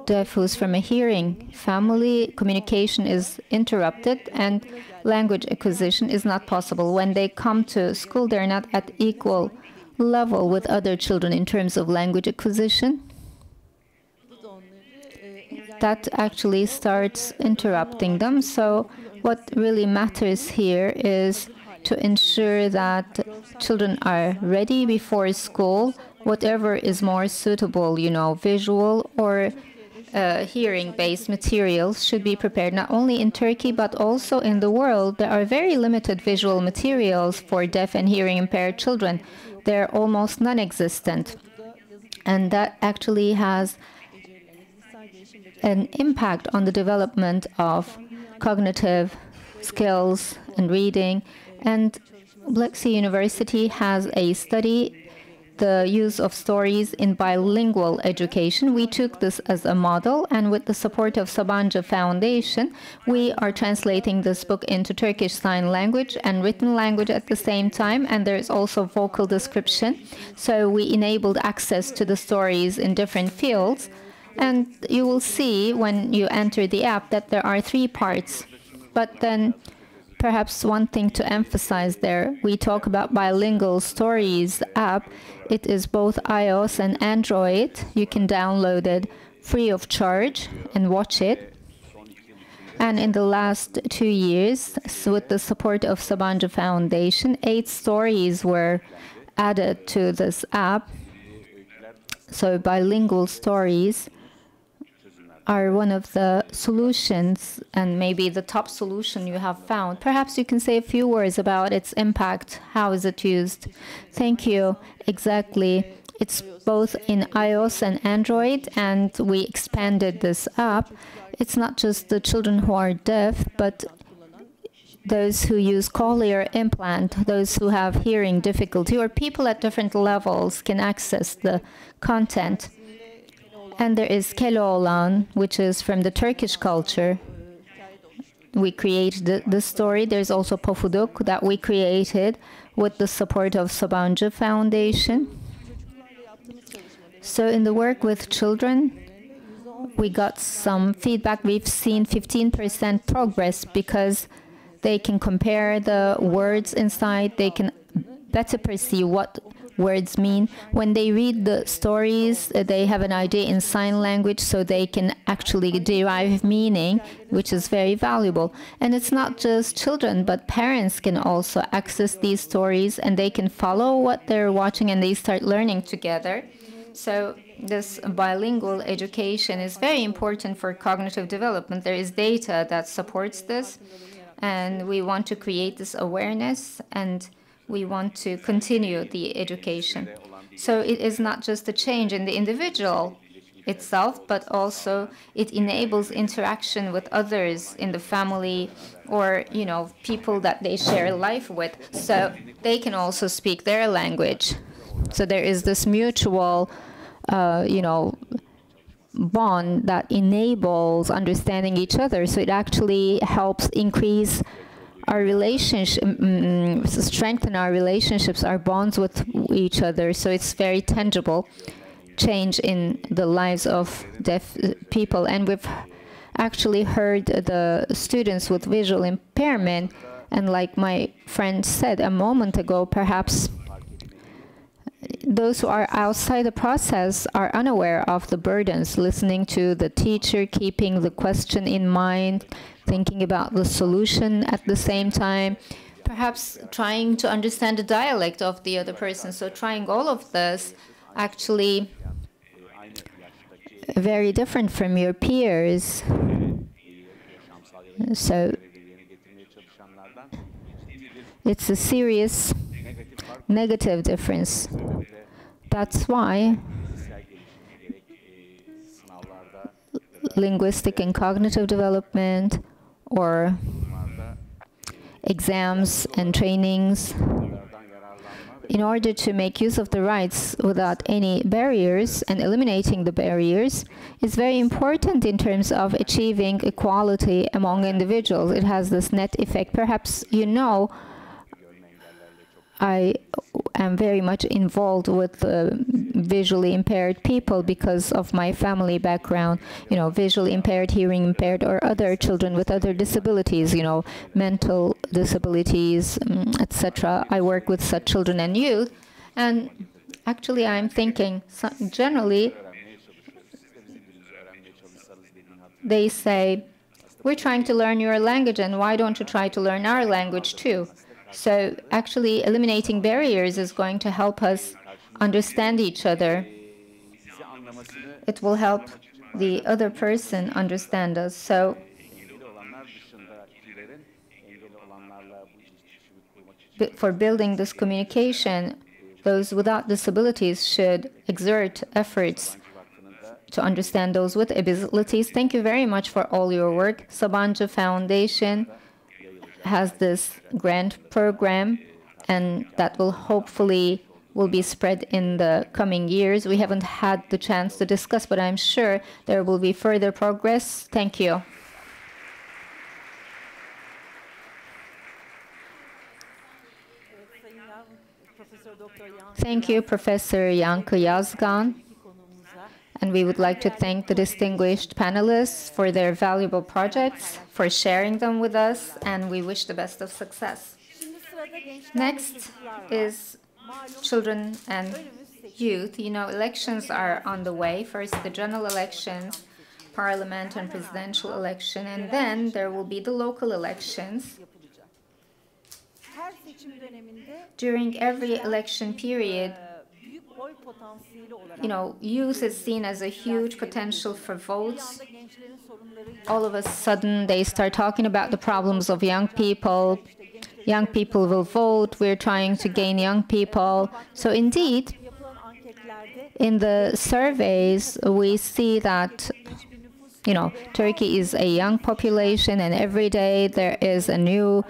deaf who's from a hearing family, communication is interrupted and language acquisition is not possible. When they come to school, they're not at equal level with other children in terms of language acquisition. That actually starts interrupting them. So what really matters here is to ensure that children are ready before school, whatever is more suitable, you know, visual or hearing-based materials should be prepared not only in Turkey but also in the world. There are very limited visual materials for deaf and hearing-impaired children. They're almost non-existent, and that actually has an impact on the development of cognitive skills and reading. And Black Sea University has a study, the use of stories in bilingual education. We took this as a model, and with the support of Sabancı Foundation, we are translating this book into Turkish Sign Language and written language at the same time, and there's also vocal description. So we enabled access to the stories in different fields, and you will see when you enter the app that there are 3 parts. But then perhaps one thing to emphasize there, we talk about Bilingual Stories app. It is both iOS and Android. You can download it free of charge and watch it. And in the last 2 years, with the support of Sabancı Foundation, 8 stories were added to this app. So bilingual stories are one of the solutions, and maybe the top solution you have found. Perhaps you can say a few words about its impact. How is it used? Thank you. Exactly. It's both in iOS and Android, and we expanded this app. It's not just the children who are deaf, but those who use cochlear implant, those who have hearing difficulty, or people at different levels can access the content. And there is Keloğlan, which is from the Turkish culture. We created the story. There's also Pofuduk that we created with the support of Sabancı Foundation. So in the work with children, we got some feedback. We've seen 15% progress because they can compare the words inside. They can better perceive what words mean. When they read the stories, they have an idea in sign language, so they can actually derive meaning, which is very valuable. And it's not just children, but parents can also access these stories, and they can follow what they're watching, and they start learning together. So this bilingual education is very important for cognitive development. There is data that supports this, and we want to create this awareness, and we want to continue the education. So it is not just a change in the individual itself, but also it enables interaction with others in the family, or people that they share life with, so they can also speak their language. So there is this mutual bond that enables understanding each other. So it actually helps increase our relationship, strengthen our relationships, our bonds with each other. So it's very tangible change in the lives of deaf people. And we've actually heard the students with visual impairment, and like my friend said a moment ago, perhaps those who are outside the process are unaware of the burdens, listening to the teacher, keeping the question in mind, thinking about the solution at the same time, perhaps trying to understand the dialect of the other person. So trying all of this, actually very different from your peers. So it's a serious negative difference. That's why linguistic and cognitive development, or exams and trainings, in order to make use of the rights without any barriers and eliminating the barriers, is very important in terms of achieving equality among individuals. It has this net effect. Perhaps I am very much involved with visually impaired people because of my family background, visually impaired, hearing impaired, or other children with other disabilities, mental disabilities, etc. I work with such children and youth. And actually, I'm thinking, generally, they say, we're trying to learn your language, and why don't you try to learn our language too? So actually, eliminating barriers is going to help us understand each other. It will help the other person understand us. So for building this communication, those without disabilities should exert efforts to understand those with abilities. Thank you very much for all your work. Sabancı Foundation has this grant program, and that will hopefully be spread in the coming years. We haven't had the chance to discuss, but I'm sure there will be further progress. Thank you. Thank you, Professor Yankı Yazgan. And we would like to thank the distinguished panelists for their valuable projects, for sharing them with us, and we wish the best of success. Next is children and youth. You know, elections are on the way. First, the general elections, parliament and presidential election, and then there will be the local elections. During every election period, you know, youth is seen as a huge potential for votes. All of a sudden, they start talking about the problems of young people. Young people will vote. We're trying to gain young people. So indeed, in the surveys, we see that, you know, Turkey is a young population, and every day there is a new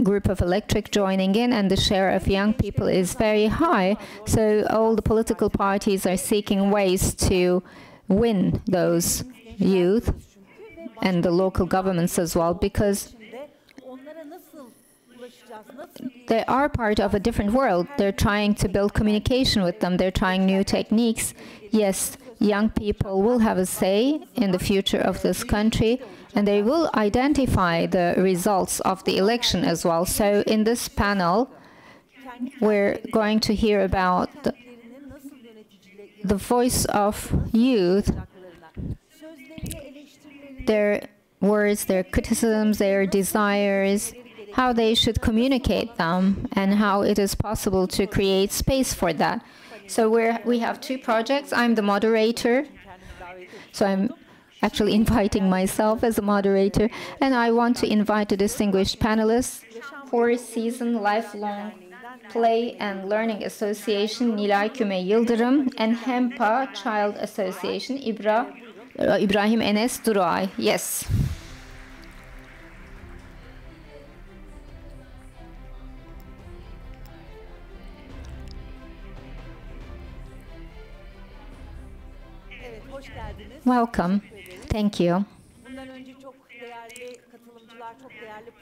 group of electorate joining in, and the share of young people is very high. So all the political parties are seeking ways to win those youth and the local governments as well, because they are part of a different world. They're trying to build communication with them. They're trying new techniques. Yes, young people will have a say in the future of this country, and they will identify the results of the election as well. So in this panel, we're going to hear about the voice of youth, their words, their criticisms, their desires, how they should communicate them, and how it is possible to create space for that. So we have two projects. I'm the moderator, so I'm actually inviting myself as a moderator, and I want to invite the distinguished panelists, 4-season lifelong Play and Learning Association, Nilay Küme Yıldırım, and HEMPA Child Association, İbrahim Enes Duray. Yes. Welcome. Thank you.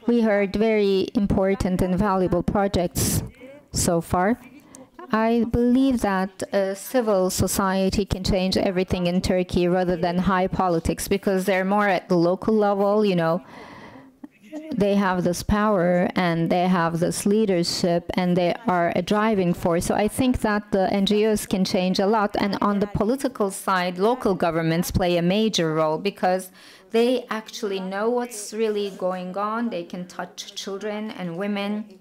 We heard very important and valuable projects so far. I believe that civil society can change everything in Turkey rather than high politics, because they're more at the local level, you know. They have this power and they have this leadership and they are a driving force. So I think that the NGOs can change a lot. And on the political side, local governments play a major role because they actually know what's really going on. They can touch children and women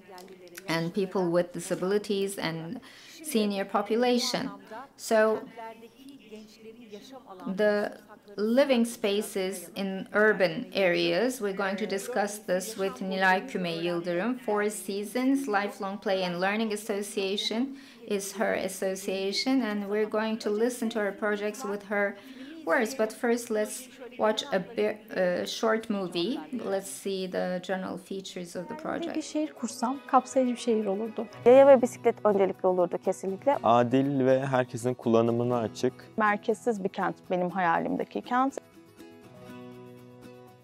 and people with disabilities and senior population. So the living spaces in urban areas, we're going to discuss this with Nilay Küme Yıldırım. 4 Seasons Lifelong Play and Learning Association is her association, and we're going to listen to her projects with her words. But first, let's watch a short movie. Let's see the general features of the project. Bir şehir kursam kapsayıcı bir şehir olurdu. Yaya ve bisiklet öncelikli olurdu kesinlikle. Adil ve herkesin kullanımına açık. Merkezsiz bir kent benim hayalimdeki kent.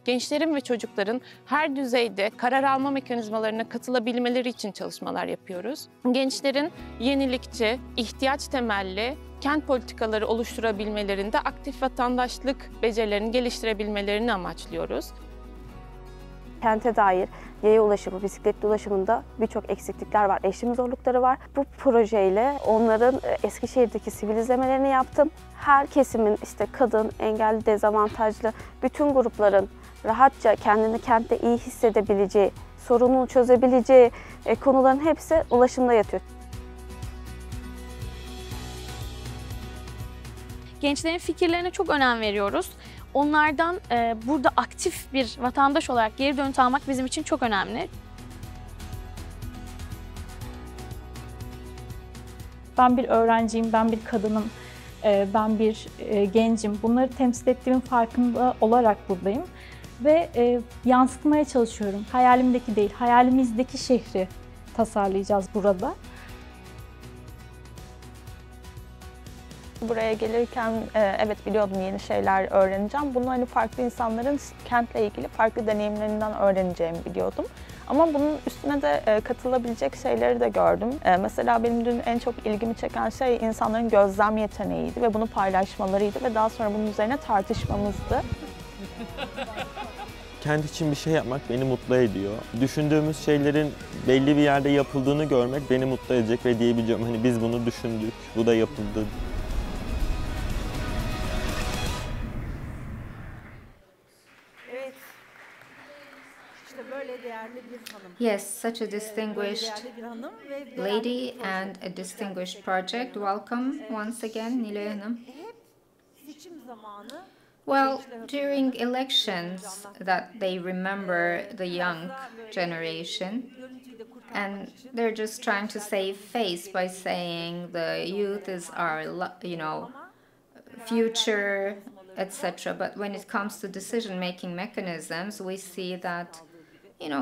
Gençlerin ve çocukların her düzeyde karar alma mekanizmalarına katılabilmeleri için çalışmalar yapıyoruz. Gençlerin yenilikçi, ihtiyaç temelli kent politikaları oluşturabilmelerinde aktif vatandaşlık becerilerini geliştirebilmelerini amaçlıyoruz. Kente dair yaya ulaşımı, bisikletli ulaşımında birçok eksiklikler var, erişim zorlukları var. Bu projeyle onların Eskişehir'deki sivil izlemelerini yaptım. Her kesimin, işte kadın, engelli, dezavantajlı, bütün grupların rahatça kendini kentte iyi hissedebileceği, sorununu çözebileceği konuların hepsi ulaşımda yatıyor. Gençlerin fikirlerine çok önem veriyoruz. Onlardan burada aktif bir vatandaş olarak geri dönüt almak bizim için çok önemli. Ben bir öğrenciyim, ben bir kadınım, ben bir gencim. Bunları temsil ettiğimin farkında olarak buradayım. Ve yansıtmaya çalışıyorum. Hayalimdeki değil, hayalimizdeki şehri tasarlayacağız burada. Buraya gelirken evet biliyordum yeni şeyler öğreneceğim. Bunu hani farklı insanların kentle ilgili farklı deneyimlerinden öğreneceğimi biliyordum. Ama bunun üstüne de katılabilecek şeyleri de gördüm. Mesela benim dün en çok ilgimi çeken şey insanların gözlem yeteneğiydi ve bunu paylaşmalarıydı ve daha sonra bunun üzerine tartışmamızdı. Kendi için bir şey yapmak beni mutlu ediyor. Düşündüğümüz şeylerin belli bir yerde yapıldığını görmek beni mutlu edecek ve diyebileceğim hani biz bunu düşündük, bu da yapıldı. Evet. İşte böyle değerli bir hanım. Yes, such a distinguished lady and a distinguished project. Welcome once again, Nilay Hanım. Seçim zamanı Well, during elections that they remember the young generation and they're just trying to save face by saying the youth is our, future, etc. But when it comes to decision-making mechanisms, we see that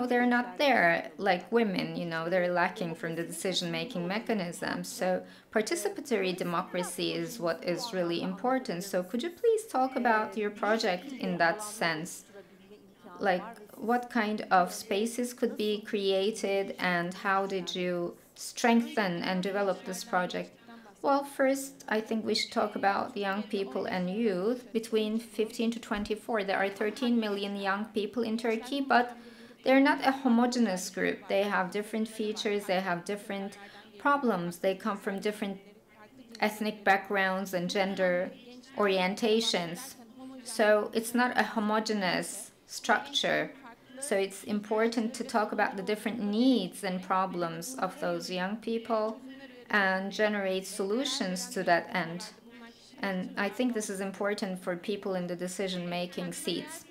they're not there like women, they're lacking from the decision-making mechanism. So participatory democracy is what is really important. So could you please talk about your project in that sense? Like what kind of spaces could be created and how did you strengthen and develop this project? Well, first, I think we should talk about young people and youth. Between 15 to 24, there are 13 million young people in Turkey, but they're not a homogeneous group. They have different features, they have different problems. They come from different ethnic backgrounds and gender orientations. So it's not a homogeneous structure. So it's important to talk about the different needs and problems of those young people and generate solutions to that end. And I think this is important for people in the decision-making seats.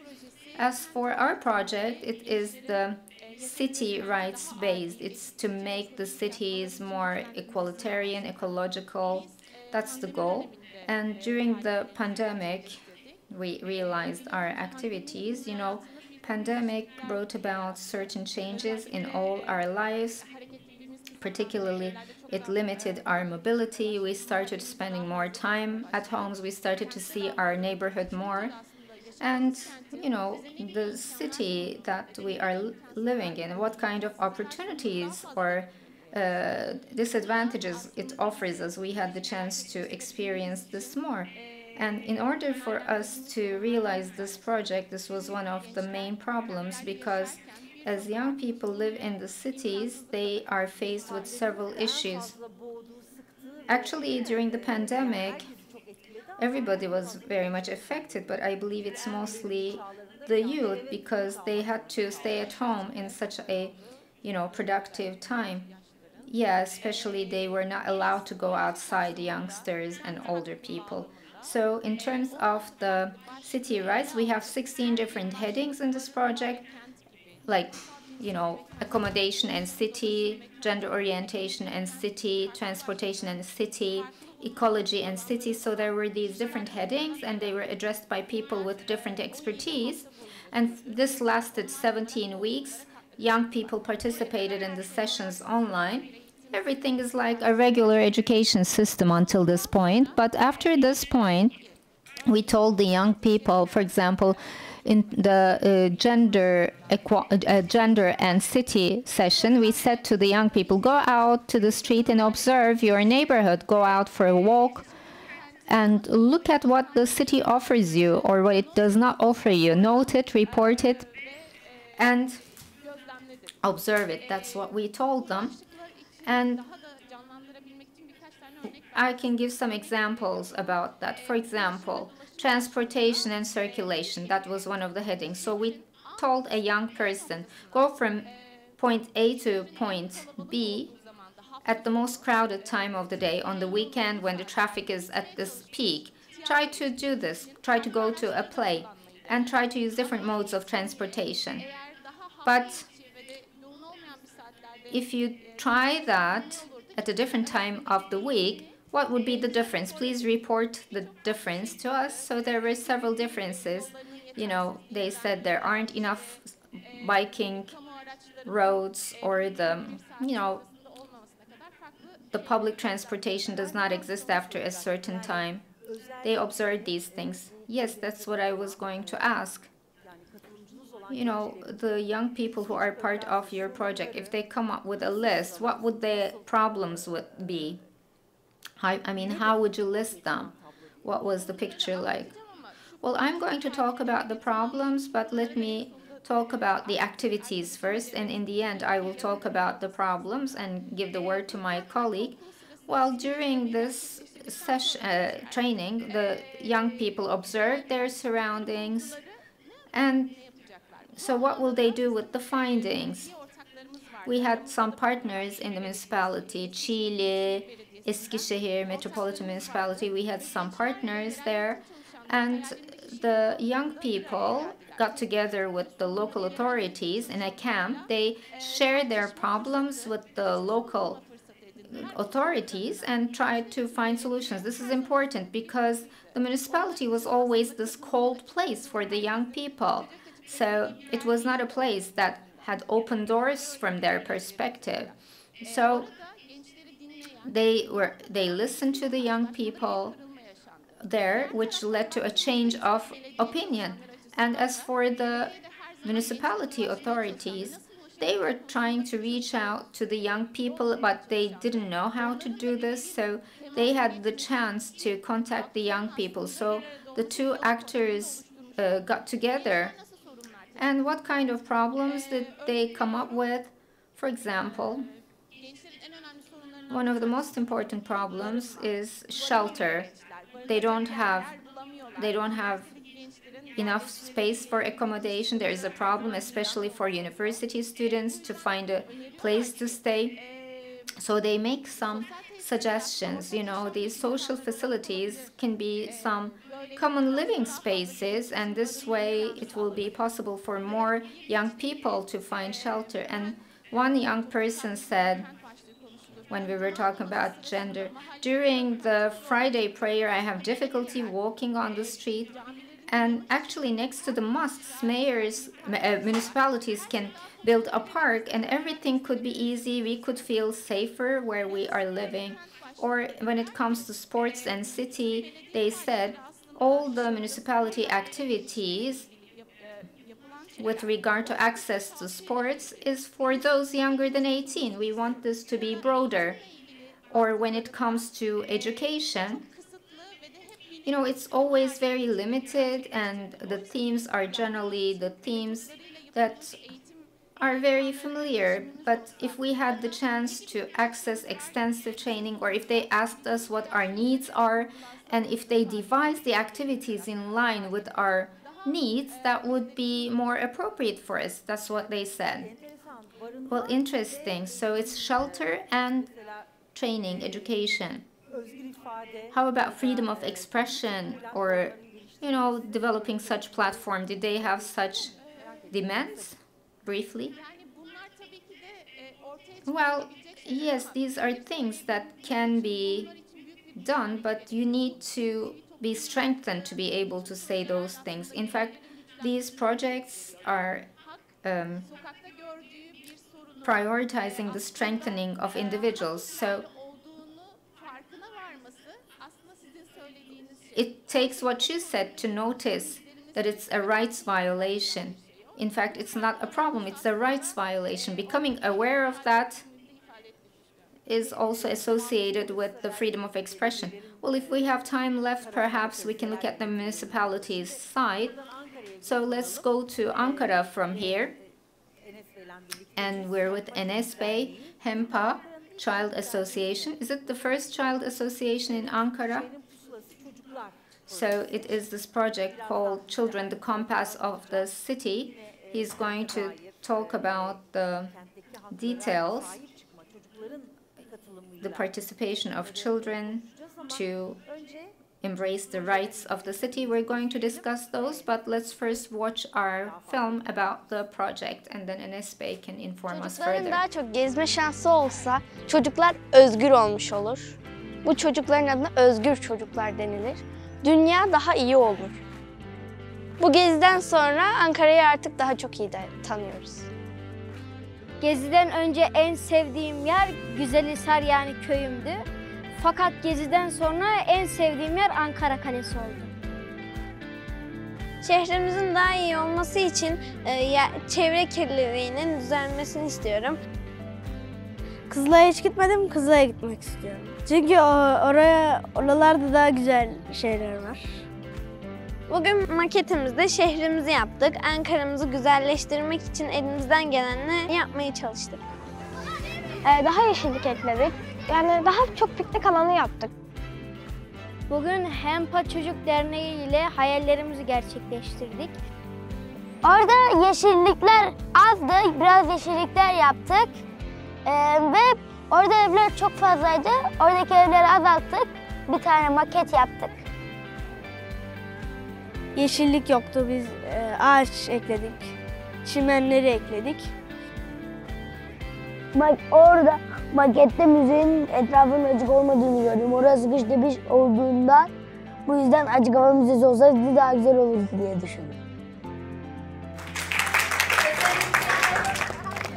As for our project, it is the city rights based. It's to make the cities more equalitarian, ecological. That's the goal. And during the pandemic, we realized our activities. Pandemic brought about certain changes in all our lives. Particularly, it limited our mobility. We started spending more time at homes. We started to see our neighborhood more. And, the city that we are living in, what kind of opportunities or disadvantages it offers us. We had the chance to experience this more. And in order for us to realize this project, this was one of the main problems because as young people live in the cities, they are faced with several issues. Actually, during the pandemic, everybody was very much affected, but I believe it's mostly the youth because they had to stay at home in such a, productive time. Yeah, especially they were not allowed to go outside, youngsters and older people. So in terms of the city rights, we have 16 different headings in this project, like, accommodation and city, gender orientation and city, transportation and city, ecology and city. So there were these different headings and they were addressed by people with different expertise. And this lasted 17 weeks. Young people participated in the sessions online. Everything is like a regular education system until this point. But after this point, we told the young people, for example, in the gender and city session, we said to the young people, go out to the street and observe your neighborhood. Go out for a walk and look at what the city offers you or what it does not offer you. Note it, report it, and observe it. That's what we told them. And I can give some examples about that. For example, transportation and circulation. That was one of the headings. So we told a young person, go from point A to point B at the most crowded time of the day, on the weekend when the traffic is at this peak. Try to do this. Try to go to a play and try to use different modes of transportation. But if you try that at a different time of the week, what would be the difference? Please report the difference to us. So there were several differences. They said there aren't enough biking roads or the public transportation does not exist after a certain time. They observed these things. Yes, that's what I was going to ask. you know, the young people who are part of your project, if they come up with a list, what would the problems would be? I mean, how would you list them? What was the picture like? Well, I'm going to talk about the problems, but let me talk about the activities first, and in the end, I will talk about the problems and give the word to my colleague. Well, during this training, the young people observe their surroundings, and so what will they do with the findings? We had some partners in the municipality, Chile, Eskişehir Metropolitan Municipality. We had some partners there, and the young people got together with the local authorities in a camp. They shared their problems with the local authorities and tried to find solutions. This is important because the municipality was always this cold place for the young people. So it was not a place that had open doors from their perspective. So they listened to the young people there, which led to a change of opinion. And as for the municipality authorities, they were trying to reach out to the young people, but they didn't know how to do this, so they had the chance to contact the young people. So the two actors got together. And what kind of problems did they come up with? For example, one of the most important problems is shelter. They don't have enough space for accommodation. There is a problem, especially for university students, to find a place to stay. So they make some suggestions. You know, these social facilities can be some common living spaces, and this way it will be possible for more young people to find shelter. And one young person said, when we were talking about gender, during the Friday prayer, I have difficulty walking on the street. And actually, next to the mosques, municipalities can build a park, and everything could be easy. We could feel safer where we are living. Or when it comes to sports and city, they said all the municipality activities with regard to access to sports is for those younger than 18. We want this to be broader. Or when it comes to education, you know, it's always very limited, and the themes are generally the themes that are very familiar. But if we had the chance to access extensive training, or if they asked us what our needs are, and if they devised the activities in line with our needs, that would be more appropriate for us. That's what they said. Well, interesting. So it's shelter and training, education. How about freedom of expression, or, you know, developing such platform? Did they have such demands? Briefly. Well, yes, these are things that can be done, but you need to be strengthened to be able to say those things. In fact, these projects are prioritizing the strengthening of individuals. So it takes what you said to notice that it's a rights violation. In fact, it's not a problem, it's a rights violation. Becoming aware of that is also associated with the freedom of expression. Well, if we have time left, perhaps we can look at the municipality's side. So let's go to Ankara from here. And we're with Enes Bey, HEMPA, Child Association. Is it the first child association in Ankara? So it is this project called Children, the Compass of the City. He's going to talk about the details, the participation of children to embrace the rights of the city. We're going to discuss those, but let's first watch our film about the project, and then Enes Bey can inform us further. Çocukların daha çok gezme şansı olsa çocuklar özgür olmuş olur. Bu çocukların adına özgür çocuklar denilir. Dünya daha iyi olur. Bu geziden sonra Ankara'yı artık daha çok iyi tanıyoruz. Geziden önce en sevdiğim yer Güzelhisar, yani köyümdü. Fakat geziden sonra en sevdiğim yer Ankara Kalesi oldu. Şehrimizin daha iyi olması için çevre kirliliğinin düzelmesini istiyorum. Kızılay'a hiç gitmedim, Kızılay'a gitmek istiyorum. Çünkü oralarda daha güzel şeyler var. Bugün maketimizde şehrimizi yaptık. Ankara'mızı güzelleştirmek için elimizden gelenleri yapmaya çalıştık. Daha yeşillik ekledik. Yani daha çok piknik alanı yaptık. Bugün Hempa Çocuk Derneği ile hayallerimizi gerçekleştirdik. Orada yeşillikler azdı, biraz yeşillikler yaptık. Ve orada evler çok fazlaydı. Oradaki evleri azalttık. Bir tane maket yaptık. Yeşillik yoktu, biz ağaç ekledik, çimenleri ekledik. Bak orada makette müzenin etrafının açık olmadığını gördüm. Orası sıkışmış olduğundan bu yüzden açık hava müzesi olsaydı daha güzel olurdu diye düşündüm.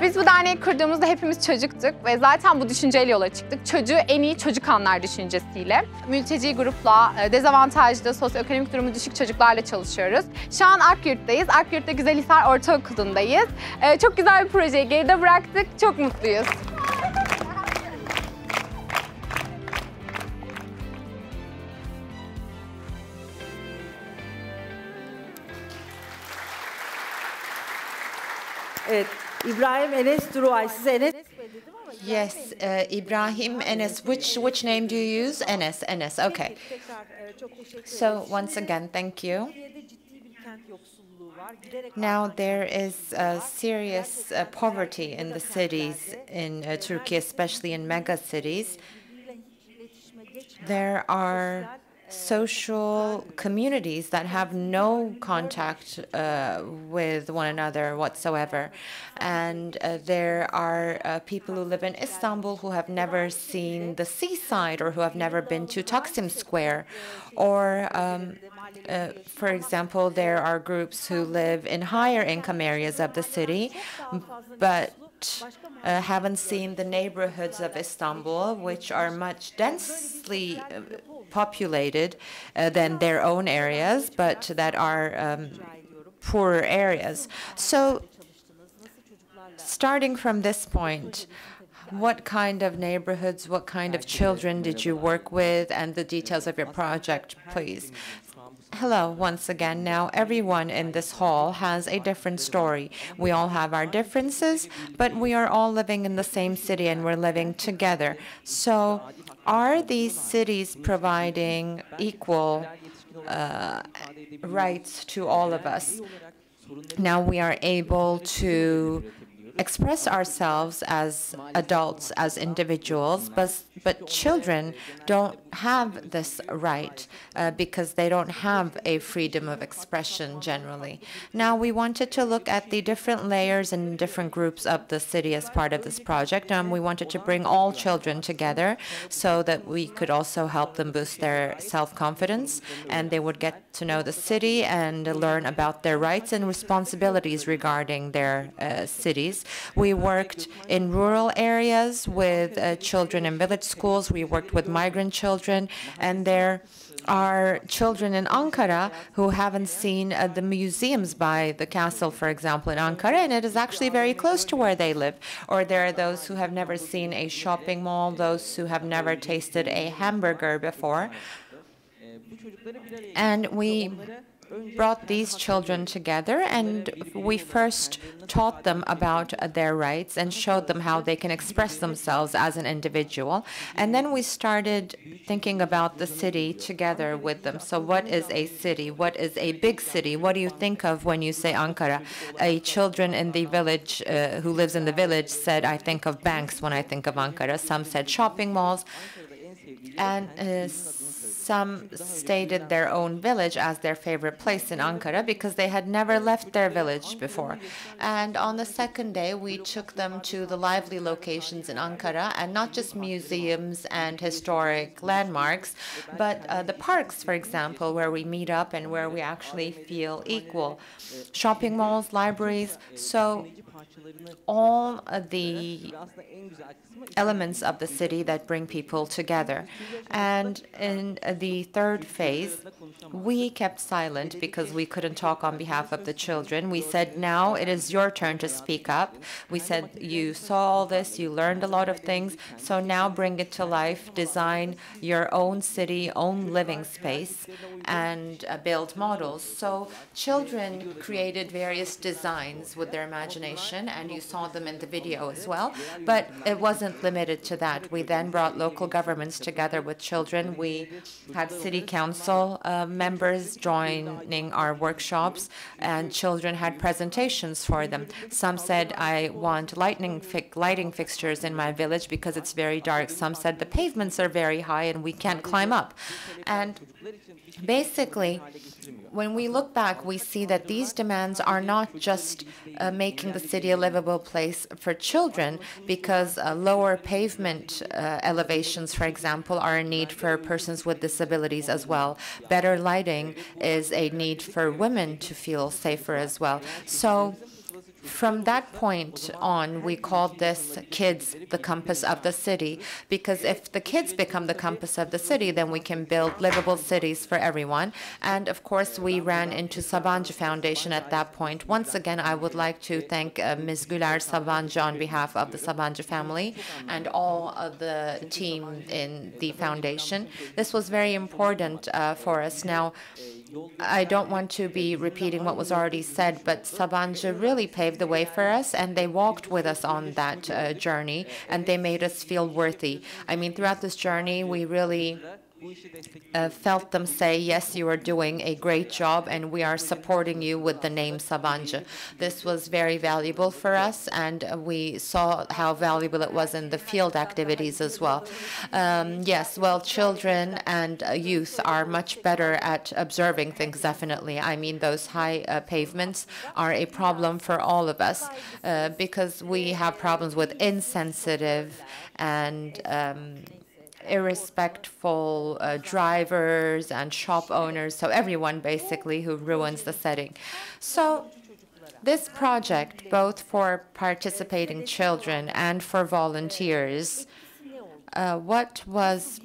Biz bu derneği kurduğumuzda hepimiz çocuktuk ve zaten bu düşünceyle yola çıktık. Çocuğu en iyi çocuk anlar düşüncesiyle. Mülteci grupla, dezavantajlı, sosyoekonomik durumu düşük çocuklarla çalışıyoruz. Şu an Akyurt'tayız. Akyurt'ta Güzelhisar Ortaokulu'ndayız. Çok güzel bir projeyi geride bıraktık. Çok mutluyuz. Evet, İbrahim Enes Duruay. Size Enes Yes, Ibrahim Enes. Which name do you use? Enes. Okay. So once again, thank you. Now there is serious poverty in the cities in Turkey, especially in mega cities. There are social communities that have no contact with one another whatsoever. And there are people who live in Istanbul who have never seen the seaside or who have never been to Taksim Square. Or, for example, there are groups who live in higher income areas of the city, but haven't seen the neighborhoods of Istanbul, which are much densely populated than their own areas, but that are poorer areas. So, starting from this point, what kind of neighborhoods, what kind of children did you work with, and the details of your project, please? Hello, once again. Now, everyone in this hall has a different story. We all have our differences, but we are all living in the same city and we're living together. So, are these cities providing equal rights to all of us? Now we are able to express ourselves as adults, as individuals, but children don't have this right because they don't have a freedom of expression generally. Now, we wanted to look at the different layers and different groups of the city as part of this project, and we wanted to bring all children together so that we could also help them boost their self-confidence, and they would get to know the city and learn about their rights and responsibilities regarding their cities. We worked in rural areas with children in village schools. We worked with migrant children, and there are children in Ankara who haven't seen the museums by the castle, for example, in Ankara, and it is actually very close to where they live. Or there are those who have never seen a shopping mall, those who have never tasted a hamburger before. And we brought these children together, and we first taught them about their rights and showed them how they can express themselves as an individual. And then we started thinking about the city together with them. So what is a city? What is a big city? What do you think of when you say Ankara? A children in the village who lives in the village said, I think of banks when I think of Ankara. Some said shopping malls. And some stated their own village as their favorite place in Ankara because they had never left their village before. And on the second day, we took them to the lively locations in Ankara, and not just museums and historic landmarks, but the parks, for example, where we meet up and where we actually feel equal. Shopping malls, libraries. So all the elements of the city that bring people together. And in the third phase, we kept silent because we couldn't talk on behalf of the children. We said, now it is your turn to speak up. We said, you saw all this, you learned a lot of things, so now bring it to life, design your own city, own living space, and build models. So children created various designs with their imagination, and you saw them in the video as well. But it wasn't limited to that. We then brought local governments together with children. We had city council members joining our workshops, and children had presentations for them. Some said, I want lighting fixtures in my village because it's very dark. Some said the pavements are very high and we can't climb up. And basically, when we look back, we see that these demands are not just making the city a livable place for children, because lower pavement elevations, for example, are a need for persons with disabilities as well. Better lighting is a need for women to feel safer as well. So from that point on, we called this kids the compass of the city, because if the kids become the compass of the city, then we can build livable cities for everyone. And of course, we ran into Sabancı Foundation at that point. Once again, I would like to thank Ms. Güler Sabancı on behalf of the Sabancı family and all of the team in the foundation. This was very important for us. Now, I don't want to be repeating what was already said, but Sabancı really paved the way for us, and they walked with us on that journey, and they made us feel worthy. I mean, throughout this journey, we really felt them say, yes, you are doing a great job, and we are supporting you with the name Sabancı. This was very valuable for us, and we saw how valuable it was in the field activities as well. Yes, well, children and youth are much better at observing things, definitely. I mean, those high pavements are a problem for all of us because we have problems with insensitive and irrespectful drivers and shop owners, so everyone basically who ruins the setting. So this project, both for participating children and for volunteers, what was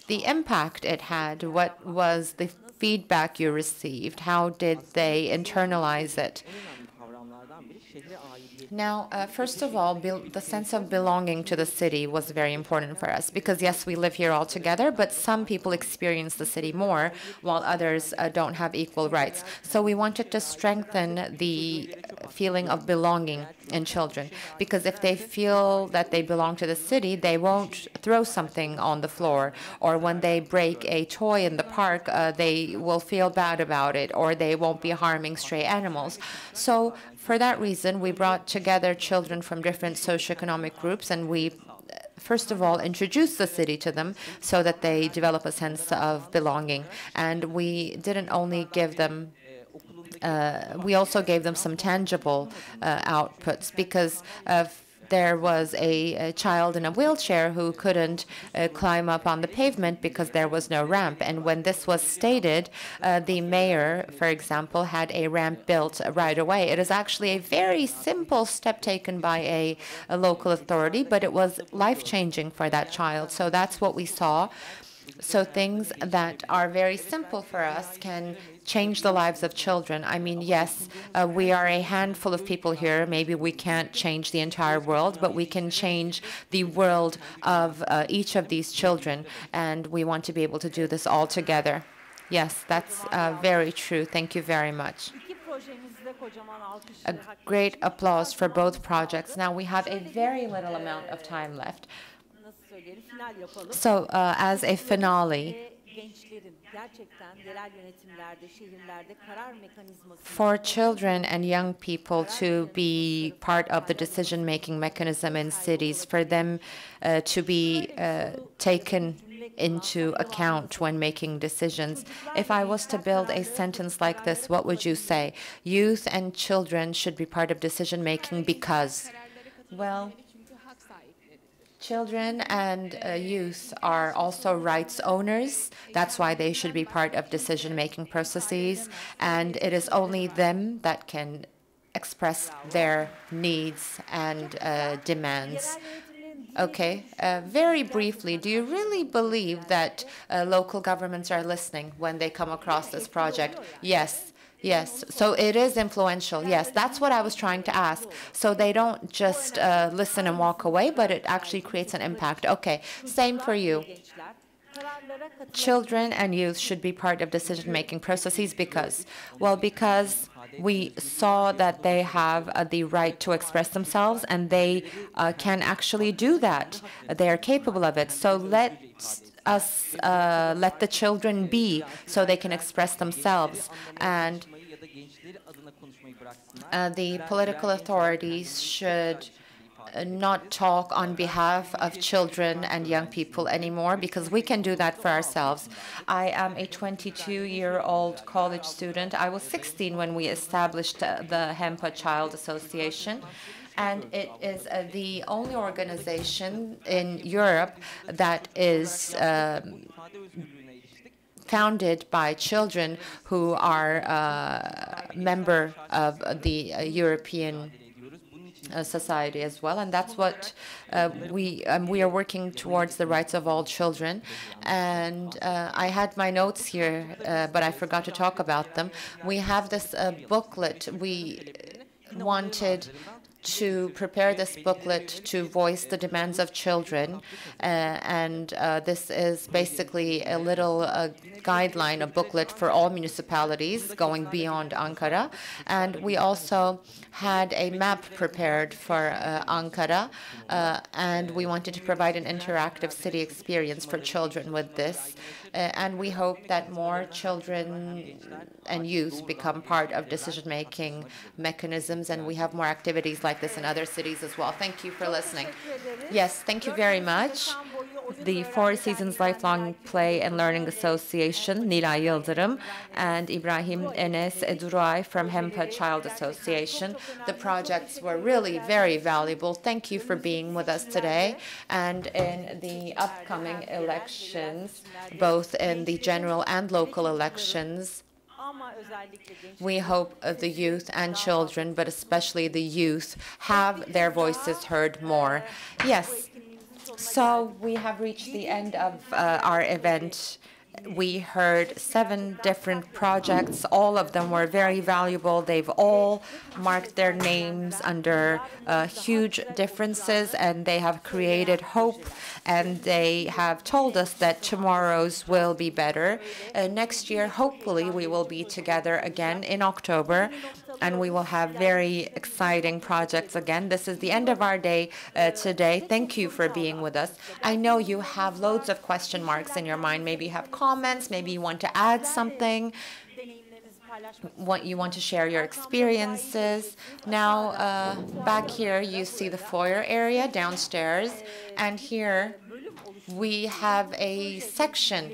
the impact it had? What was the feedback you received? How did they internalize it? Now, first of all, the sense of belonging to the city was very important for us because, yes, we live here all together, but some people experience the city more while others don't have equal rights. So we wanted to strengthen the feeling of belonging in children, because if they feel that they belong to the city, they won't throw something on the floor, or when they break a toy in the park, they will feel bad about it, or they won't be harming stray animals. So for that reason, we brought together children from different socioeconomic groups, and we first of all introduced the city to them so that they develop a sense of belonging. And we didn't only give them we also gave them some tangible outputs, because there was a child in a wheelchair who couldn't climb up on the pavement because there was no ramp. And when this was stated, the mayor, for example, had a ramp built right away. It is actually a very simple step taken by a local authority, but it was life-changing for that child. So that's what we saw. So things that are very simple for us can change the lives of children. I mean, yes, we are a handful of people here. Maybe we can't change the entire world, but we can change the world of each of these children, and we want to be able to do this all together. Yes, that's very true. Thank you very much. A great applause for both projects. Now we have a very little amount of time left. So as a finale, for children and young people to be part of the decision-making mechanism in cities, for them to be taken into account when making decisions. If I was to build a sentence like this, what would you say? Youth and children should be part of decision-making because, well, children and youth are also rights owners. That's why they should be part of decision-making processes. And it is only them that can express their needs and demands. Okay, very briefly, do you really believe that local governments are listening when they come across this project? Yes. Yes, so it is influential. Yes, that's what I was trying to ask. So they don't just listen and walk away, but it actually creates an impact. Okay, same for you. Children and youth should be part of decision-making processes because we saw that they have the right to express themselves and they can actually do that. They are capable of it. So let the children be so they can express themselves. And the political authorities should not talk on behalf of children and young people anymore because we can do that for ourselves. I am a 22-year-old college student. I was 16 when we established the HEMPA Child Association. And it is the only organization in Europe that is founded by children who are member of the European society as well, and that's what we are working towards the rights of all children. And I had my notes here, but I forgot to talk about them. We have this booklet. We wanted to prepare this booklet to voice the demands of children, and this is basically a little guideline, a booklet for all municipalities going beyond Ankara. And we also had a map prepared for Ankara, and we wanted to provide an interactive city experience for children with this. And we hope that more children and youth become part of decision-making mechanisms, and we have more activities like this in other cities as well. Thank you for listening. Yes, thank you very much. The Four Seasons Lifelong Play and Learning Association, Nilay Yıldırım, and Ibrahim Enes Eduray from HEMPA Child Association. The projects were really very valuable. Thank you for being with us today. And in the upcoming elections, both in the general and local elections, we hope the youth and children, but especially the youth, have their voices heard more. Yes, so we have reached the end of our event. We heard 7 different projects. All of them were very valuable. They've all marked their names under huge differences, and they have created hope, and they have told us that tomorrow's will be better. Next year, hopefully, we will be together again in October, and we will have very exciting projects again. This is the end of our day today. Thank you for being with us. I know you have loads of question marks in your mind. Maybe you have comments, maybe you want to add something, you want to share your experiences. Now, back here, you see the foyer area downstairs, and here we have a section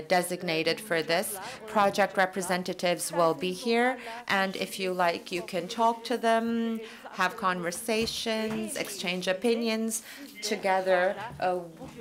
designated for this. Project representatives will be here, and if you like, you can talk to them, have conversations, exchange opinions together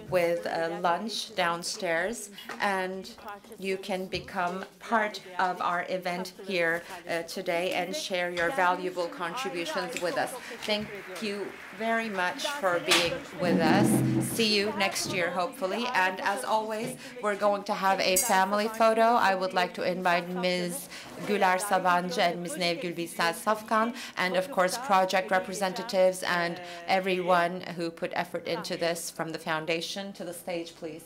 with lunch downstairs, and you can become part of our event here today and share your valuable contributions with us. Thank you very much for being with us. See you next year, hopefully. And as always, we're going to have a family photo. I would like to invite Ms. Güler Sabancı and Ms. Nevgül Safkan, and of course project representatives and everyone who put effort into this from the foundation to the stage, please.